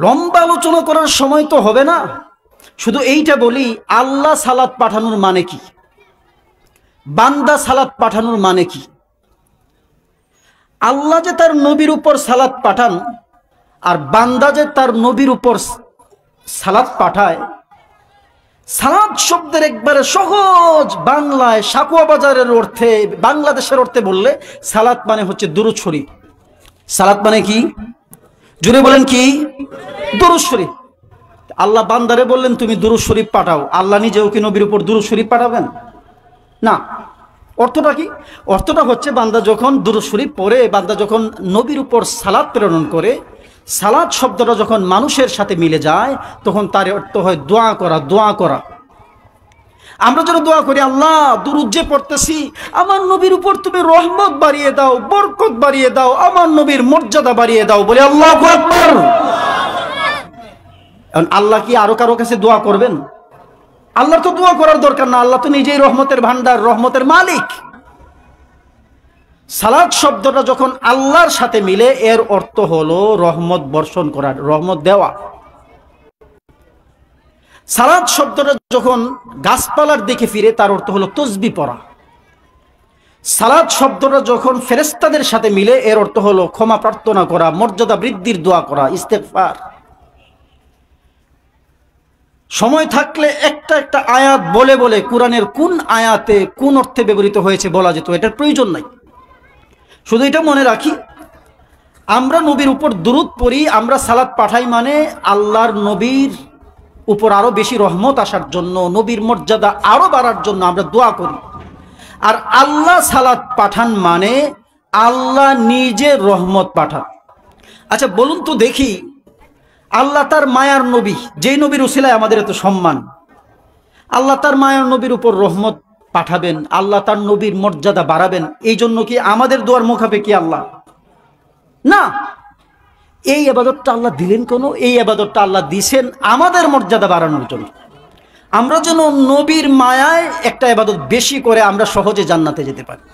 লম্বা আলোচনা করার সময় তো হবে না, শুধু এইটা বলি, আল্লাহ সালাত পাঠানোর মানে কি, বান্দা সালাত পাঠানোর মানে কি। আল্লাহ যে তার নবীর উপর সালাত পাঠান আর বান্দা যে তার নবীর উপর সালাত পাঠায়, সালাত শব্দের একবারে সহজ বাংলায় সাকুয়া বাজারের অর্থে, বাংলাদেশের অর্থে বললে সালাত মানে হচ্ছে দুরূদ শরীফ। সালাত মানে কি? জোরে বলেন কি? দুরূদ শরীফ। আল্লাহ বান্দারে বললেন তুমি দুরূদ শরীফ পাঠাও, আল্লাহ নিজেও কি নবীর উপর দুরূদ শরীফ পাঠাবেন? না। অর্থটা কি? অর্থটা হচ্ছে, বান্দা যখন দুরূদ শরীফ পড়ে, বান্দা যখন নবীর উপর সালাত প্রেরণ করে, সালাত শব্দটা যখন মানুষের সাথে মিলে যায়, তখন তার অর্থ হয় দোয়া করা। দোয়া করা। আমরা যেন দোয়া করি, আল্লাহ দুরূদ যে পড়তেছি, আমার নবীর উপর তুমি রহমত বাড়িয়ে দাও, বরকত বাড়িয়ে দাও, আমার নবীর মর্যাদা বাড়িয়ে দাও। বলে আল্লাহু আকবার। আল্লাহ কি আরো কারো কাছে দোয়া করবেন? আল্লাহর তো দোয়া করার দরকার না, আল্লাহ তো নিজেই রহমতের ভান্ডার, রহমতের মালিক। সালাত শব্দটা যখন আল্লাহর সাথে মিলে, এর অর্থ হলো রহমত বর্ষণ করা, রহমত দেওয়া। সালাত শব্দটা যখন গাছপালার দিকে ফিরে, তার অর্থ হলো তসবিহ পড়া। সালাত শব্দটা যখন ফেরেশতাদের সাথে মিলে, এর অর্থ হলো ক্ষমা প্রার্থনা করা, মর্যাদা বৃদ্ধির দোয়া করা, ইস্তেগফার। সময় থাকলে একটা একটা আয়াত বলে বলে কোরআনের কোন আয়াতে কোন অর্থে ব্যবহৃত হয়েছে বলা যেত, এটার প্রয়োজন নাই। শুধু এটা মনে রাখি, আমরা নবীর উপর দুরূদ পড়ি, আমরা সালাত পাঠাই, মানে আল্লাহর নবীর উপর আরো বেশি রহমত আসার জন্য, নবীর মর্যাদা আরো বাড়ার জন্য আমরা দোয়া করি। আর আল্লাহ সালাত পাঠান মানে আল্লাহ নিজে রহমত পাঠান। আচ্ছা বলুন তো দেখি, আল্লাহ তার মায়ার নবী, যেই নবীর উসিলায় আমাদের এত সম্মান, আল্লাহ তার মায়ার নবীর উপর রহমত পাঠাবেন, আল্লাহ তার নবীর মর্যাদা বাড়াবেন, এই জন্য কি আমাদের দোয়ার মুখাপেক্ষি আল্লাহ? না। এই ইবাদতটা আল্লাহ দিলেন কেন? এই ইবাদতটা আল্লাহ দিছেন আমাদের মর্যাদা বাড়ানোর জন্য। আমরা যেন নবীর মায়ায় একটা ইবাদত বেশি করে আমরা সহজে জান্নাতে যেতে পারি।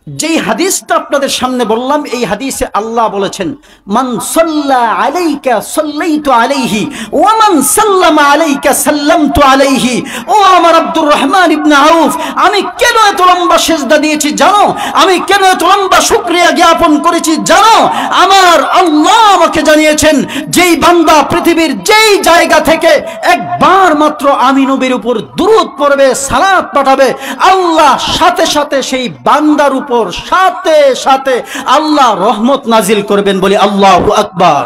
যেই হাদিসটা আপনাদের সামনে বললাম, এই হাদিসে আল্লাহ বলেছেন, মান সাল্লা আলাইকা সাল্লাইতু আলাইহি ওয়া মান সাল্লামা আলাইকা সাল্লামতু আলাইহি। ও আমার আব্দুর রহমান ইবনে আউফ, আমি কেন এত লম্বা সেজদা দিয়েছি জানো? আমি কেন এত লম্বা শুকরিয়া জ্ঞাপন করেছি জানো? আমার আল্লাহ আমাকে জানিয়েছেন, যেই বান্দা পৃথিবীর যেই জায়গা থেকে একবার মাত্র আমি নবীর উপর দুরূদ পড়বে, সালাত পাঠাবে, আল্লাহ সাথে সাথে সেই বান্দার উপর সাথে সাথে আল্লাহ রহমত নাজিল করবেন। বলি আল্লাহু আকবার।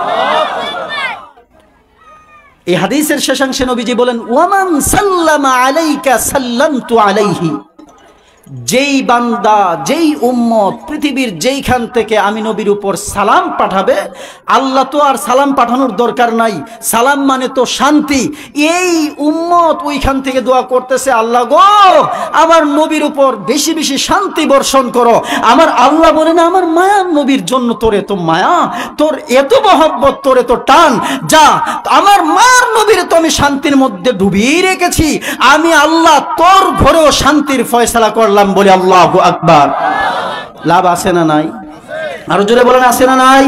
এই হাদিসের শেষাংশে নবীজি বলেন, ওয়ামান সাল্লামা আলাইকা সাল্লামতু আলাইহি। যেই বান্দা যেই উম্মত পৃথিবীর যেইখান থেকে আমি নবীর উপর সালাম পাঠাবে, আল্লাহ তো আর সালাম পাঠানোর দরকার নাই, সালাম মানে তো শান্তি। এই উম্মত ওইখান থেকে দোয়া করতেছে, আল্লাহ গো আমার নবীর উপর বেশি বেশি শান্তি বর্ষণ করো। আমার আল্লাহ বলে না, আমার মায়ার নবীর জন্য তোর এত মায়া, তোর এত মহব্বত, তোর এত টান, যা আমার মায়ার নবীর তো আমি শান্তির মধ্যে ডুবিয়ে রেখেছি, আমি আল্লাহ তোর ঘরেও শান্তির ফয়সালা করলাম। বলি আল্লাহু আকবার। লাভ আছে না নাই? আরো জোরে বলেন আছে না নাই?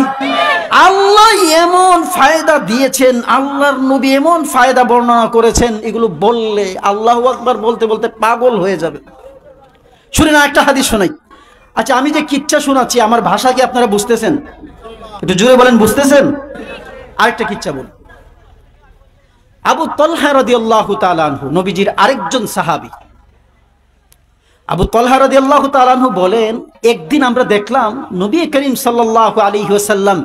আল্লাহ এমন ফায়দা দিয়েছেন, আল্লাহর নবী এমন ফায়দা বর্ণনা করেছেন, এগুলো বললে আল্লাহু আকবার বলতে বলতে পাগল হয়ে যাবে। শুনে না, একটা হাদিস শোনাই। আচ্ছা, আমি যে কিচ্ছা শোনাচ্ছি আমার ভাষা কি আপনারা বুঝতেছেন? একটু জোরে বলেন, বুঝতেছেন? আরেকটা কিচ্ছা বল। আবু তালহা রাদিয়াল্লাহু তাআলা আনহু, নবীজির আরেকজন সাহাবী। আবু তালহা রাদিয়াল্লাহু তাআলা আনহু বলেন, একদিন আমরা দেখলাম নবী করিম সাল্লাল্লাহু আলাইহি ওয়াসাল্লাম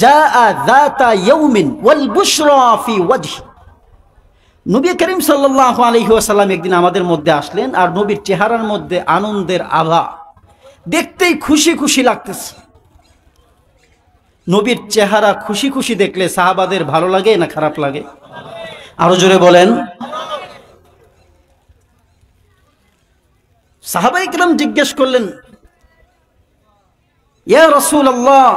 জাআ যাতা ইয়াউমিন ওয়াল বুশরা ফি ওয়াজহি। নবী করিম সাল্লাল্লাহু আলাইহি ওয়াসাল্লাম একদিন আমাদের মধ্যে আসলেন, আর নবীর চেহারার মধ্যে আনন্দের আভা, দেখতেই খুশি খুশি লাগতেছে। নবীর চেহারা খুশি খুশি দেখলে সাহাবাদের ভালো লাগে না খারাপ লাগে? আরো জোরে বলেন। সাহাবায়ে কিরাম জিজ্ঞেস করলেন, ইয়া রাসূলুল্লাহ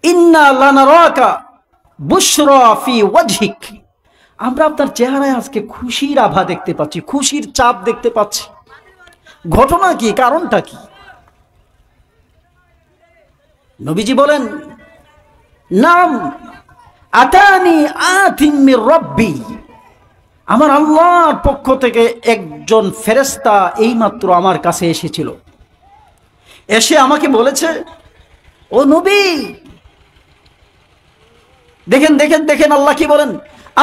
ইন্না লানারাকা বুশরা ফি ওয়াজহিক। আমরা আপনার চেহারায় আজকে খুশির আভা দেখতে পাচ্ছি, খুশির চাপ দেখতে পাচ্ছি, ঘটনা কি, কারণটা কি? নবীজি বলেন, নাম আতানি আতিম মির রাব্বি। আমার আল্লাহর পক্ষ থেকে একজন ফেরেশতা এইমাত্র আমার কাছে এসেছিল, এসে আমাকে বলেছে, ও নবী, দেখেন দেখেন দেখেন আল্লাহ কি বলেন,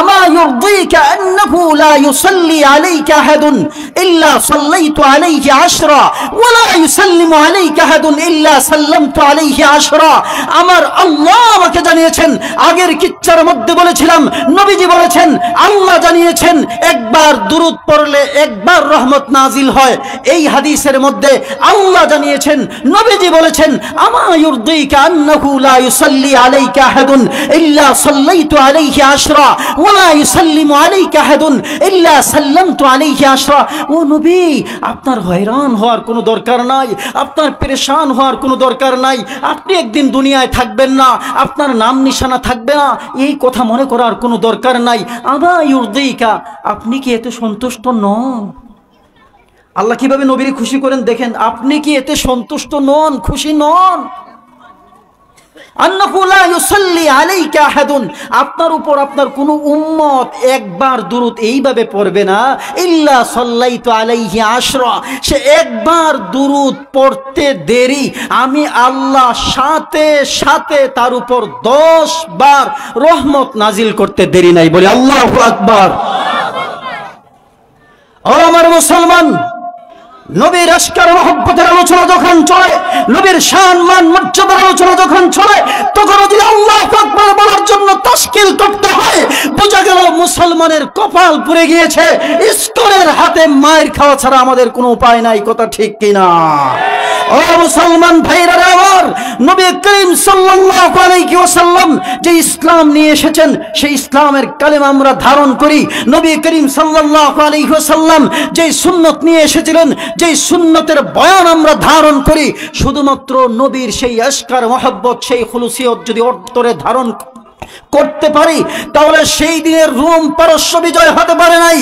আমা ইউরদিকা আন্নাহু লা ইউসাল্লি আলাইকা আহাদুন ইল্লা সাল্লাইতু আলাইহি আশরা ওয়া লা ইউসাল্লিমু আলাইকা আহাদুন ইল্লা সাল্লামতু আলাইহি আশরা। আমার আল্লাহ আমাকে জানিয়েছেন, আগের কিচ্ছার মধ্যে বলেছিলাম, নবীজি বলেছেন, আল্লাহ জানিয়েছেন একবার দুরূদ পড়লে একবার রহমত নাজিল হয়। এই হাদিসের মধ্যে আল্লাহ জানিয়েছেন, নবীজি বলেছেন, আমা ইউরদিকা আন্নাহু লা ইউসাল্লি আলাইকা আহাদুন ইল্লা সাল্লাইতু আলাইহি আশরা ওয়ালা ইউসাল্লিমু আলাইকা আহাদুন ইল্লা সাল্লামতু আলাইহি আশরা। ও নবী, আপনার হয়রান হওয়ার কোনো দরকার নাই, আপনার পেরেশান হওয়ার কোনো দরকার নাই, আপনি একদিন দুনিয়ায় থাকবেন না, আপনার নাম নিশানা থাকবে না, এই কথা মনে করার কোনো দরকার নাই। আবা ইউরদিকা, আপনি কি এতে সন্তুষ্ট নন? আল্লাহ কিভাবে নবীর খুশি করেন দেখেন, আপনি কি এতে সন্তুষ্ট নন, খুশি নন? আন্নাহু লা ইউসাল্লি আলাইকা আহাদুন, আপনার উপর আপনার কোন উম্মত একবার দুরূদ এইভাবে পড়বে না, ইল্লা সাল্লাইতু আলাইহি আশরা, সে একবার দুরূদ পড়তে দেরি আমি আল্লাহ সাথে সাথে তার উপর 10 বার রহমত নাজিল করতে দেরি নাই। বলি আল্লাহু আকবার। ও আমার মুসলমান, নবীর আশকার মহব্বতের আলোচনা যখন চলে, নবীর শান মান মর্যাদার আলোচনা যখন চলে, তখন যদি আল্লাহু আকবার বলার জন্য তাশকিল করতে হয়, বোঝা গেল মুসলমানের কপাল পুড়ে গিয়েছে, ইস্কনের হাতে মায়ের খাওয়া ছাড়া আমাদের কোনো উপায় নাই। কথা ঠিক কিনা? ও মুসলমান ভাইরা আমার, নবী করিম সাল্লাল্লাহু আলাইহি ওয়াসাল্লাম যে ইসলাম নিয়ে এসেছেন, সেই ইসলামের কালেমা আমরা ধারণ করি। নবী করিম সাল্লাল্লাহু আলাইহি ওয়াসাল্লাম যে সুন্নাত নিয়ে এসেছিলেন, যে সুন্নতের বয়ান আমরা ধারণ করি, শুধুমাত্র নবীর সেই আশকার মহব্বত, সেই খুলুসিয়ত যদি অন্তরে ধারণ করতে পারি, তাহলে সেই দিনের রোম পারস্য বিজয় হতে পারে নাই,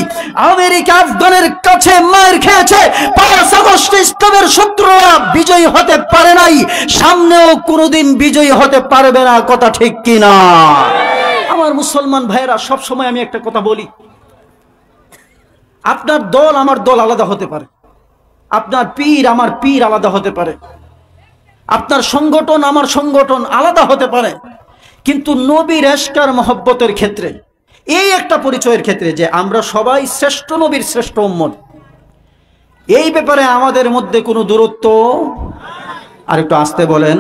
আমেরিকা আফগানের কাছে মার খেয়েছে, 5 আগস্ট ইসলামের শত্রুরা বিজয়ী হতে পারে নাই, সামনেও কোনোদিন বিজয়ী হতে পারবে না। কথা ঠিক কিনা? আমার মুসলমান ভাইয়েরা, সব সময় আমি একটা কথা বলি, আপনার দল আমার দল আলাদা হতে পারে, আপনার পীর আমার পীর আলাদা হতে পারে, আপনার সংগঠন আমার সংগঠন আলাদা হতে পারে, কিন্তু নবীর আশকার মহব্বতের ক্ষেত্রে, এই একটা পরিচয়ের ক্ষেত্রে যে আমরা সবাই শ্রেষ্ঠ নবীর শ্রেষ্ঠ উম্মত, এই ব্যাপারে আমাদের মধ্যে কোনো দূরত্ব, আর একটু আসতে বলেন,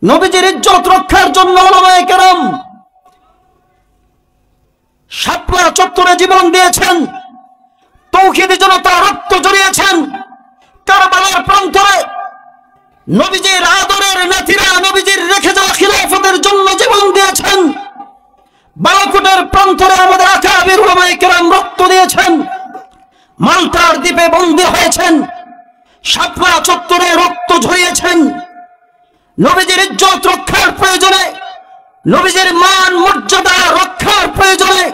নবীজির ইজ্জত রক্ষার জন্য উলামায়ে কেরাম শাপলা চত্বরে জীবন দিয়েছেন, তৌহিদি জনতা রক্ত জড়িয়েছেন। কারবালার প্রান্তরে নবীজির আদরের নাতিরা নবীজির রেখে যাওয়া খিলাফতের জন্য জীবন দিয়েছেন। বালাকোটের প্রান্তরে আমাদের আকাবির উলামায়ে কেরাম রক্ত দিয়েছেন। মাল্টার দ্বীপে বন্দী হয়েছেন। শাপলা চত্বরে রক্ত ঝরিয়েছেন। নবীজির ইজ্জত রক্ষার প্রয়োজনে, নবীজির মান মর্যাদা রক্ষার প্রয়োজনে,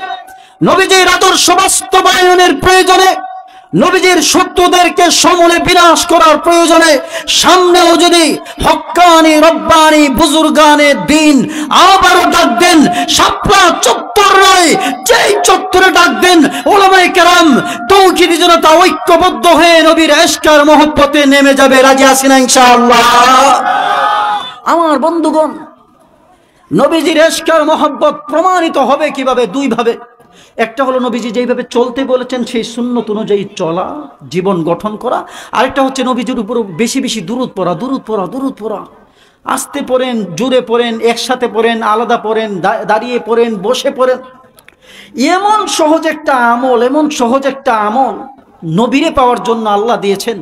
নবীজির আদর্শ বাস্তবায়নের প্রয়োজনে, নবীজির শত্রুদেরকে সমূলে বিনাশ করার প্রয়োজনে সামনেও যদি হক্কানি রব্বানি বুজুর্গানে দিন আবারও ডাক দেন, শাপলা চত্বর নয় যেই চত্বরে ডাক দেন, উলামায়ে কেরাম তৌহিদি জনতা ঐক্যবদ্ধ হয়ে নবীর ইশক আর মহব্বতে নেমে যাবে। রাজি আছেন ইনশাআল্লাহ? আমার বন্ধুগণ, নবীজির ইশক আর মহব্বত প্রমাণিত হবে কিভাবে? দুই ভাবে। একটা হলো নবীজি যেইভাবে চলতে বলেছেন সেই সুন্নত অনুযায়ী চলা, জীবন গঠন করা। আরেকটা হচ্ছে নবীজির উপর বেশি বেশি দুরূদ পড়া, দুরূদ পড়া, দুরূদ পড়া। আস্তে পড়েন, জোরে পড়েন, একসাথে পড়েন, আলাদা পড়েন, দাঁড়িয়ে পড়েন, বসে পড়েন। এমন সহজ একটা আমল, এমন সহজ একটা আমল নবীরে পাওয়ার জন্য আল্লাহ দিয়েছেন।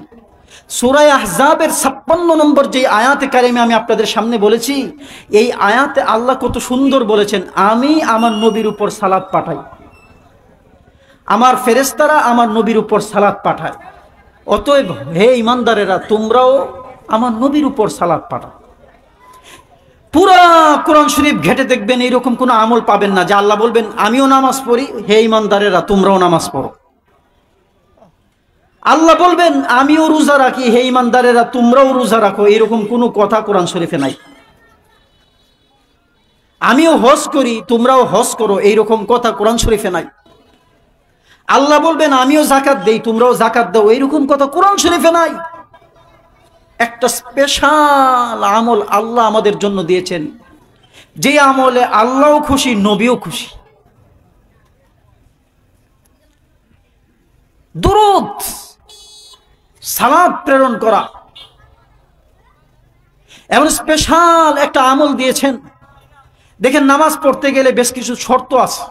সূরা আহজাবের 56 নম্বর যে আয়াতে কারিমে আমি আপনাদের সামনে বলেছি, এই আয়াতে আল্লাহ কত সুন্দর বলেছেন, আমি আমার নবীর উপর সালাত পাঠাই, আমার ফেরেশতারা আমার নবীর উপর সালাত পাঠায়। অতএব হে ঈমানদারেরা, তোমরাও আমার নবীর উপর সালাত পাঠাও। পুরা কোরআন শরীফ ঘেটে দেখবেন এইরকম কোনো আমল পাবেন না যে আল্লাহ বলবেন আমিও নামাজ পড়ি, হে ঈমানদারেরা তোমরাও নামাজ পড়ো। আল্লাহ বলবেন আমিও রোজা রাখি, হে ঈমানদারেরা তোমরাও রোজা রাখো, এরকম কোনো কথা কোরআন শরীফে নাই। আমিও হজ করি, তোমরাও হজ করো, এইরকম কথা কোরআন শরীফে নাই। আল্লাহ বলবেন আমিও যাকাত দেই, তোমরাও যাকাত দাও, এইরকম কথা কোরআন শরীফে নাই। একটা স্পেশাল আমল আল্লাহ আমাদের জন্য দিয়েছেন, যে আমলে আল্লাহও খুশি, নবীও খুশি। দুরূদ, সালাত প্রেরণ করা, এমন স্পেশাল একটা আমল দিয়েছেন। দেখেন, নামাজ পড়তে গেলে বেশ কিছু শর্ত আছে।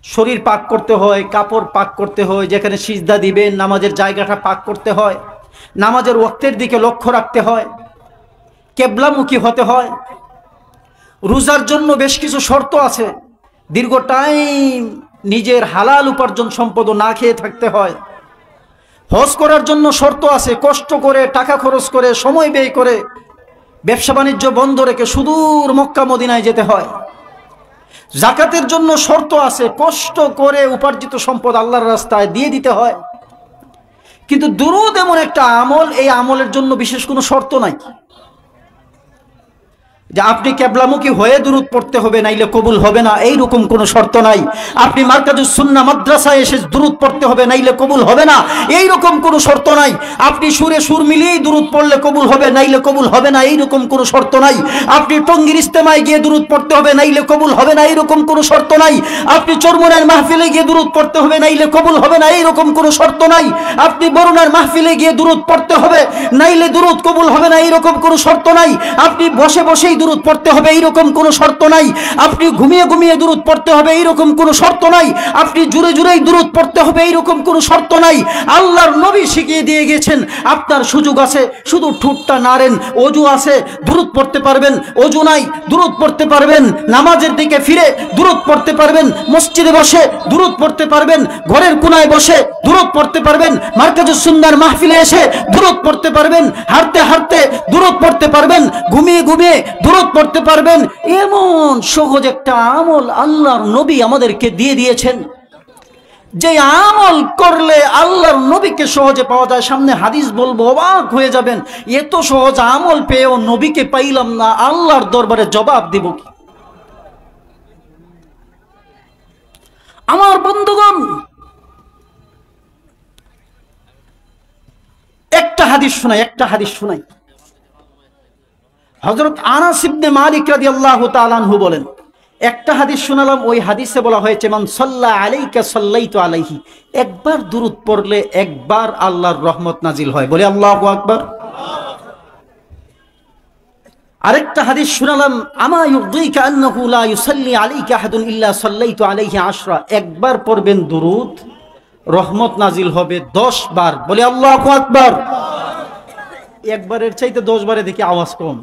শরীর পাক করতে হয়, কাপড় পাক করতে হয়, যেখানে সিজদা দিবেন নামাজের জায়গাটা পাক করতে হয়, নামাজের ওয়াক্তের দিকে লক্ষ্য রাখতে হয়, কেবলামুখী হতে হয়। রোজার জন্য বেশ কিছু শর্ত আছে। দীর্ঘ টাইম নিজের হালাল উপার্জন সম্পদ না খেয়ে থাকতে হয়। হজ করার জন্য শর্ত আছে, কষ্ট করে টাকা খরচ করে সময় ব্যয় করে ব্যবসা বাণিজ্য বন্ধ রেখে সুদূর মক্কা মদিনায় যেতে হয়। যাকাতের জন্য শর্ত আছে, কষ্ট করে উপার্জিত সম্পদ আল্লাহর রাস্তায় দিয়ে দিতে হয়। কিন্তু দুরূদ এমন একটা আমল, এই আমলের জন্য বিশেষ কোনো শর্ত নাই যে আপনি কেবলামুখী হয়ে দুরূদ পড়তে হবে নাইলে কবুল হবে না, এইরকম কোনো শর্ত নাই। আপনি মারকাজুস সুন্নাহ মাদ্রাসায় এসে দুরূদ পড়তে হবে নাইলে কবুল হবে না, এইরকম কোনো শর্ত নাই। আপনি সুরে সুর মিলিয়েই দুরূদ পড়লে কবুল হবে নাইলে কবুল হবে না, এইরকম কোনো শর্ত নাই। আপনি টঙ্গীর ইস্তেমায় গিয়ে দুরূদ পড়তে হবে নাইলে কবুল হবে না, এইরকম কোনো শর্ত নাই। আপনি চরমনের মাহফিলে গিয়ে দুরূদ পড়তে হবে নাইলে কবুল হবে না, এইরকম কোনো শর্ত নাই। আপনি বরুণার মাহফিলে গিয়ে দুরূদ পড়তে হবে নাইলে দুরূদ কবুল হবে না, এইরকম কোনো শর্ত নাই। আপনি বসে বসেই দুরূদ পড়তে হবে এইরকম কোনো শর্ত নাই। আপনি ঘুমিয়ে ঘুমিয়ে দুরূদ পড়তে হবে এইরকম কোনো শর্ত নাই। আপনি জুড়ে জুড়েই দুরূদ পড়তে হবে এইরকম কোনো শর্ত নাই। আল্লাহর নবী শিখিয়ে দিয়ে গেছেন, আপনার সুযোগ আছে, শুধু ঠোঁটটা নাড়েন। অজু আছে, দুরূদ পড়তে পারবেন। অজু নাই, দুরূদ পড়তে পারবেন। নামাজের দিকে ফিরে দুরূদ পড়তে পারবেন। মসজিদে বসে দুরূদ পড়তে পারবেন। ঘরের কোনায় বসে দুরূদ পড়তে পারবেন। মারকাজুস সুন্নাহর মাহফিলে এসে দুরূদ পড়তে পারবেন। হাঁটতে হাঁটতে দুরূদ পড়তে পারবেন। ঘুমিয়ে ঘুমিয়ে দুরূদ পড়তে পারবেন। এমন সহজ একটা আমল আল্লাহর নবী আমাদেরকে দিয়ে দিয়েছেন, যে আমল করলে আল্লাহর নবীকে সহজে পাওয়া যায়। সামনে হাদিস বলবো, অবাক হয়ে যাবেন, এত সহজ আমল পেয়েও নবীকে পাইলাম না, আল্লাহর দরবারে জবাব দিব কি? আমার বন্ধুগণ, একটা হাদিস শোনাই। হযরত আনাস ইবনে মালিক রাদিয়াল্লাহু তাআলা আনহু বলেন, একটা হাদিস শোনালাম, ওই হাদিসে বলা হয়েছে মান সাল্লা আলাইকা সাল্লাইতু আলাইহি, একবার দুরূদ পড়লে একবার আল্লাহর রহমত নাজিল হয়। বলে আল্লাহু আকবার। আরেকটা হাদিস শোনালাম, আমা ইউযিকা আন্নাহু লা ইউসাল্লি আলাইকা আহাদুন ইল্লা সাল্লাইতু আলাইহি আশরা, একবার পড়বেন দুরূদ, রহমত নাজিল হবে 10 বার। বলে আল্লাহু আকবার। একবারের চাইতে 10 বারে দেখি আওয়াজ কম।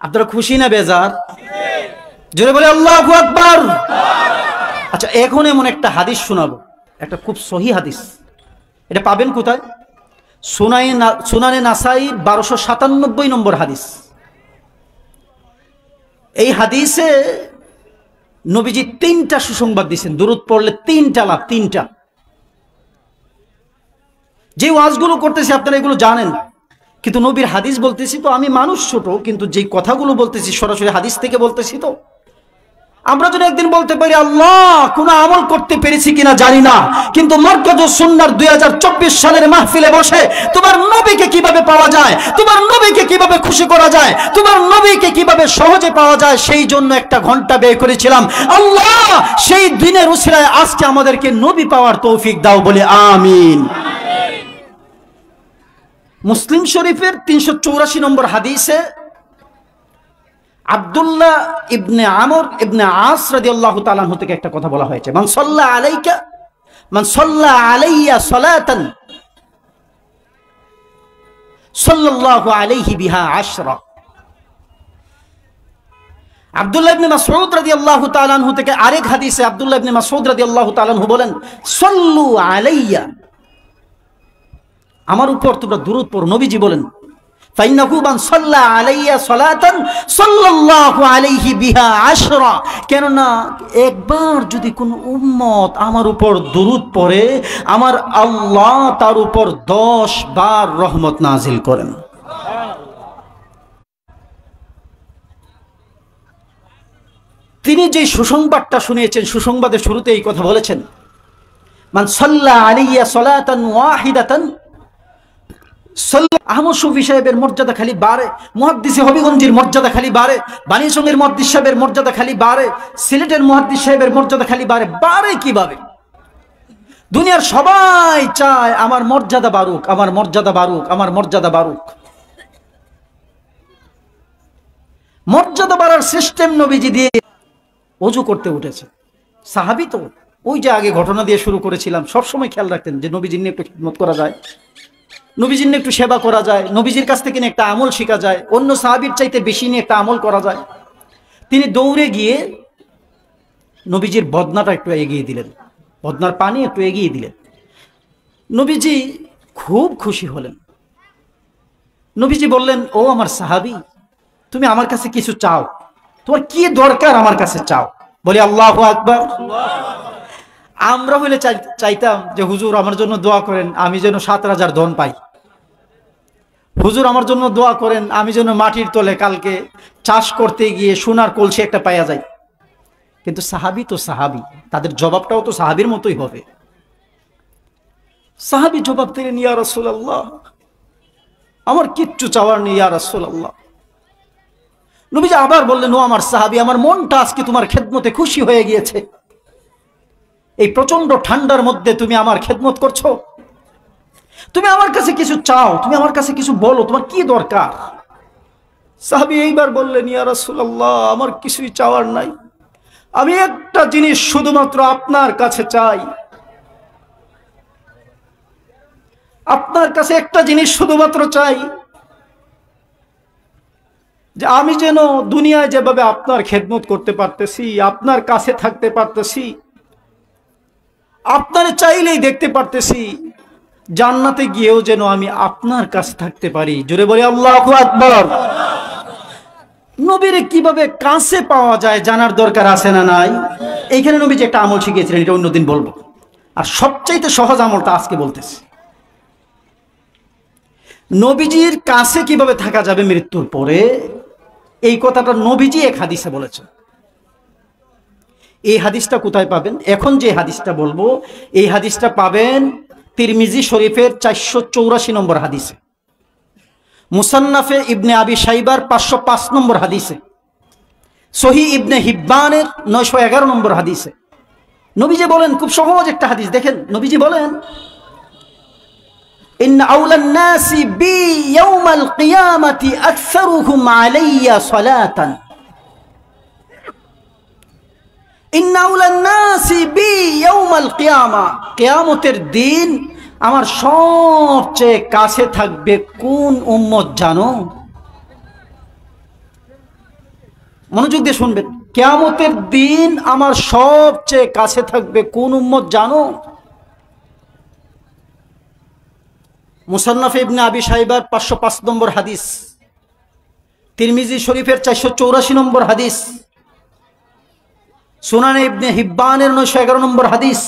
আপনারা খুশি না বেজার? জোরে বলে আল্লাহু আকবার। আচ্ছা, এখন এমন একটা হাদিস শোনাবো, একটা খুব সহি হাদিস। এটা পাবেন কোথায়? সুনানে নাসাই 1297 নম্বর হাদিস। এই হাদিসে নবীজি 3টা সুসংবাদ দিয়েছেন। দুরূদ পড়লে 3টা লাভ, 3টা। যে ওয়াজগুলো করতেছি আপনারা এগুলো জানেন, কিন্তু নবীর হাদিস বলতেছি তো। আমি মানুষ ছোট, কিন্তু যে কথাগুলো বলতেছি সরাসরি হাদিস থেকে বলতেছি তো। আমরা যদি একদিন বলতে পারি আল্লাহ কোন আমল করতে পেরেছি কিনা জানি না, কিন্তু মারকাজুস সুন্নাহর 2024 সালের মাহফিলে বসে তোমার নবীকে কিভাবে পাওয়া যায়, তোমার নবীকে কিভাবে খুশি করা যায়, তোমার নবীকে কিভাবে সহজে পাওয়া যায়, সেই জন্য 1 ঘন্টা ব্যয় করেছিলাম। আল্লাহ সেই দিনের উসিলায় আজকে আমাদেরকে নবী পাওয়ার তৌফিক দাও, বলে আমিন। মুসলিম শরীফের 384 নম্বর হাদিসে আব্দুল্লাহ ইবনে আমর ইবনে আস রাদিয়াল্লাহু তাআলা আনহু থেকে একটা কথা বলা হয়েছে, মান সাল্লা আলাইয়া সালাতান সাল্লাল্লাহু আলাইহি বিহা 10। আব্দুল্লাহ ইবনে মাসউদ রাদিয়াল্লাহু তাআলা আনহু থেকে আরেক হাদিসে আব্দুল্লাহ ইবনে মাসউদ রাদিয়াল্লাহু তাআলা আনহু বলেন, সাল্লু আলাইয়া, আমার উপর তোমরা দুরূদ পড়ো। নবীজি বলেন, ফাইন্নাহু মান সাল্লা আলাইয়া সালাতান সাল্লাল্লাহু আলাইহি বিহা 10। কেননা একবার যদি কোন উম্মত আমার উপর দুরূদ পড়ে, আমার আল্লাহ তার উপর 10 বার রহমত নাজিল করেন। তিনি যে সুসংবাদটা শুনিয়েছেন, সুসংবাদের শুরুতে এই কথা বলেছেন, মান সাল্লা আলাইয়া সালাতান ওয়াহিদাতান। আহমদ শফি সাহেবের মর্যাদা খালি বাড়ে, মুহাদ্দিসে হবিগঞ্জের মর্যাদা খালি বাড়ে, বানিয়াচংয়ের মুহাদ্দিস সাহেবের মর্যাদা খালি বাড়ে, সিলেটের মুহাদ্দিস সাহেবের মর্যাদা খালি বাড়ে। বাড়ে কিভাবে? দুনিয়ার সবাই চায় আমার মর্যাদা বাড়ুক, আমার মর্যাদা বাড়ুক, আমার মর্যাদা বাড়ুক। মর্যাদা বাড়ার সিস্টেম নবীজি দিয়ে ওযু করতে উঠেছে। সাহাবী তো ওই যে আগে ঘটনা দিয়ে শুরু করেছিলাম, সবসময় খেয়াল রাখতেন যে নবীজির নিয়ে একটু খিদমত করা যায়, নবীজির নিয়ে একটু সেবা করা যায়, নবীজির কাছ থেকে একটা আমল শেখা যায়, অন্য সাহাবীর চাইতে বেশি নিয়ে একটা আমল করা যায়। তিনি দৌড়ে গিয়ে নবীজির বদনাটা একটু এগিয়ে দিলেন, বদনার পানি একটু এগিয়ে দিলেন। নবীজি খুব খুশি হলেন। নবীজি বললেন, ও আমার সাহাবী, তুমি আমার কাছে কিছু চাও, তোমার কি দরকার আমার কাছে চাও। বলি আল্লাহু আকবার। আমরা হইলে চাইতাম যে হুজুর আমার জন্য দোয়া করেন, আমি যেন 7 রাজার ধন পাই। হুজুর আমার জন্য দোয়া করেন, আমি যেন মাটির তলে কালকে চাষ করতে গিয়ে সোনার কলসি একটা পাইয়া যাই। কিন্তু সাহাবী তো সাহাবী, তাদের জবাবটাও তো সাহাবীর মতোই হবে। সাহাবী জবাব দিলেন, ইয়া রাসূলুল্লাহ, আমার কিচ্ছু চাওয়ার নেই ইয়া রাসূলুল্লাহ। নবীজি আবার বললেন, ও আমার সাহাবী, আমার মনটা আজকে তোমার খেদমতে খুশি হয়ে গিয়েছে। এই প্রচন্ড ঠান্ডার মধ্যে তুমি আমার খেদমত করছো, তুমি আমার কাছে কিছু চাও, তুমি আমার কাছে কিছু বলো, তোমার কি দরকার। সাহাবী এইবার বললেন, ইয়া রাসূলুল্লাহ, আমার কিছুই চাওয়ার নাই, আমি একটা জিনিস শুধুমাত্র আপনার কাছে চাই। আপনার কাছে একটা জিনিস শুধুমাত্র চাই, যে আমি যেন দুনিয়ায় যেভাবে আপনার খেদমত করতে পারতেছি, আপনার কাছে থাকতে পারতেছি, আপনার চাইলেই দেখতে পারতেছি, জান্নাতে গিয়েও যেন আমি আপনার কাছে থাকতে পারি। জোরে বলি আল্লাহু আকবার। নবীরে কিভাবে কাছে পাওয়া যায় জানার দরকার আছে না নাই? এইখানে নবী যে একটা আমল শিখিয়েছিলেন, এটা অন্যদিন বলবো। আর সবচাইতে সহজ আমলটা আজকে বলতেছি। নবীজির কাছে কিভাবে থাকা যাবে মৃত্যুর পরে, এই কথাটা নবীজি এক হাদিসে বলেছেন। এই হাদিসটা কোথায় পাবেন? এখন যে হাদিসটা বলবো, এই হাদিসটা পাবেন তিরমিজি শরীফের 484 নম্বর হাদিসে, মুসান্নাফে ইবনে আবি শাইবার 505 নম্বর হাদিসে, সহিহ ইবনে হিব্বানের 911 নম্বর হাদিসে। নবীজি বলেন, খুব সহজ একটা হাদিস দেখেন, নবীজি বলেন, ইন্না আউলান নাসি বি ইয়াউমাল কিয়ামাতি আকসারুহুম আলাইয়া সালাতান। ইন্না আউলান নাসি বি ইয়াউমাল কিয়ামা, কিয়ামতের দিন আমার সবচেয়ে কাছে থাকবে কোন উম্মত জানো? মনোযোগ দিয়ে শুনবেন, কিয়ামতের দিন আমার সবচেয়ে কাছে থাকবে কোন উম্মত জানো? মুসান্নাফ ইবনে আবি শাইবার 505 নম্বর হাদিস, তিরমিজি শরীফের 484 নম্বর হাদিস, সুনানে ইবনে হিব্বানের 911 নম্বর হাদিস।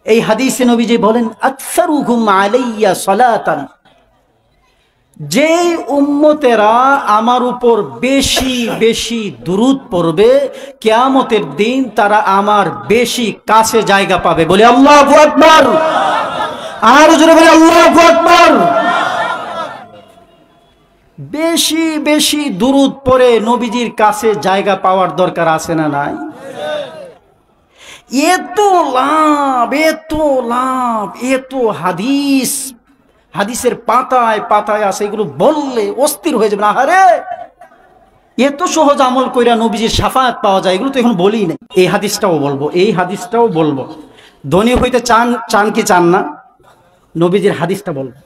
এই হাদিসে নবীজি বলেন, আকসারুহুম আলাইয়া সালাতান, যে উম্মতেরা আমার উপর বেশি বেশি দুরূদ পড়বে কিয়ামতের দিন তারা আমার বেশি কাছে জায়গা পাবে। বলে আল্লাহু আকবার, আর জোরে বলে আল্লাহু আকবার। বেশি বেশি দুরূদ পড়ে নবীজির কাছে জায়গা পাওয়ার দরকার আছে না নাই? এত লাভ, এত লাভ, এত হাদিস, হাদিসের পাতায় পাতায় আছে, এগুলো বললে অস্থির হয়ে যাবে। আরে এত সহজ আমল কইরা নবীজির শাফায়াত পাওয়া যায়, এগুলো তো এখন বলি নাই। এই হাদিসটাও বলবো, এই হাদিসটাও বলবো। ধনী হইতে চান কি চান না? নবীজির হাদিসটা বলবো।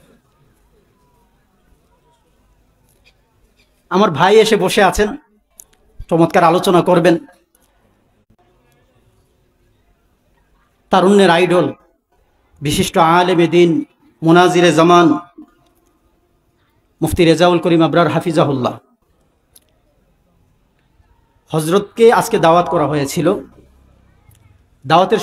আমার ভাই এসে বসে আছেন, চমৎকার আলোচনা করবেন। তারুণ্যের আইডল, বিশিষ্ট আলেমে দ্বীন, মুনাজিরে জামান, মুফতি রেজাউল করিম আবরার হাফিজাহুল্লাহ। হযরতকে আজকে দাওয়াত করা হয়েছিল। দাওয়াতের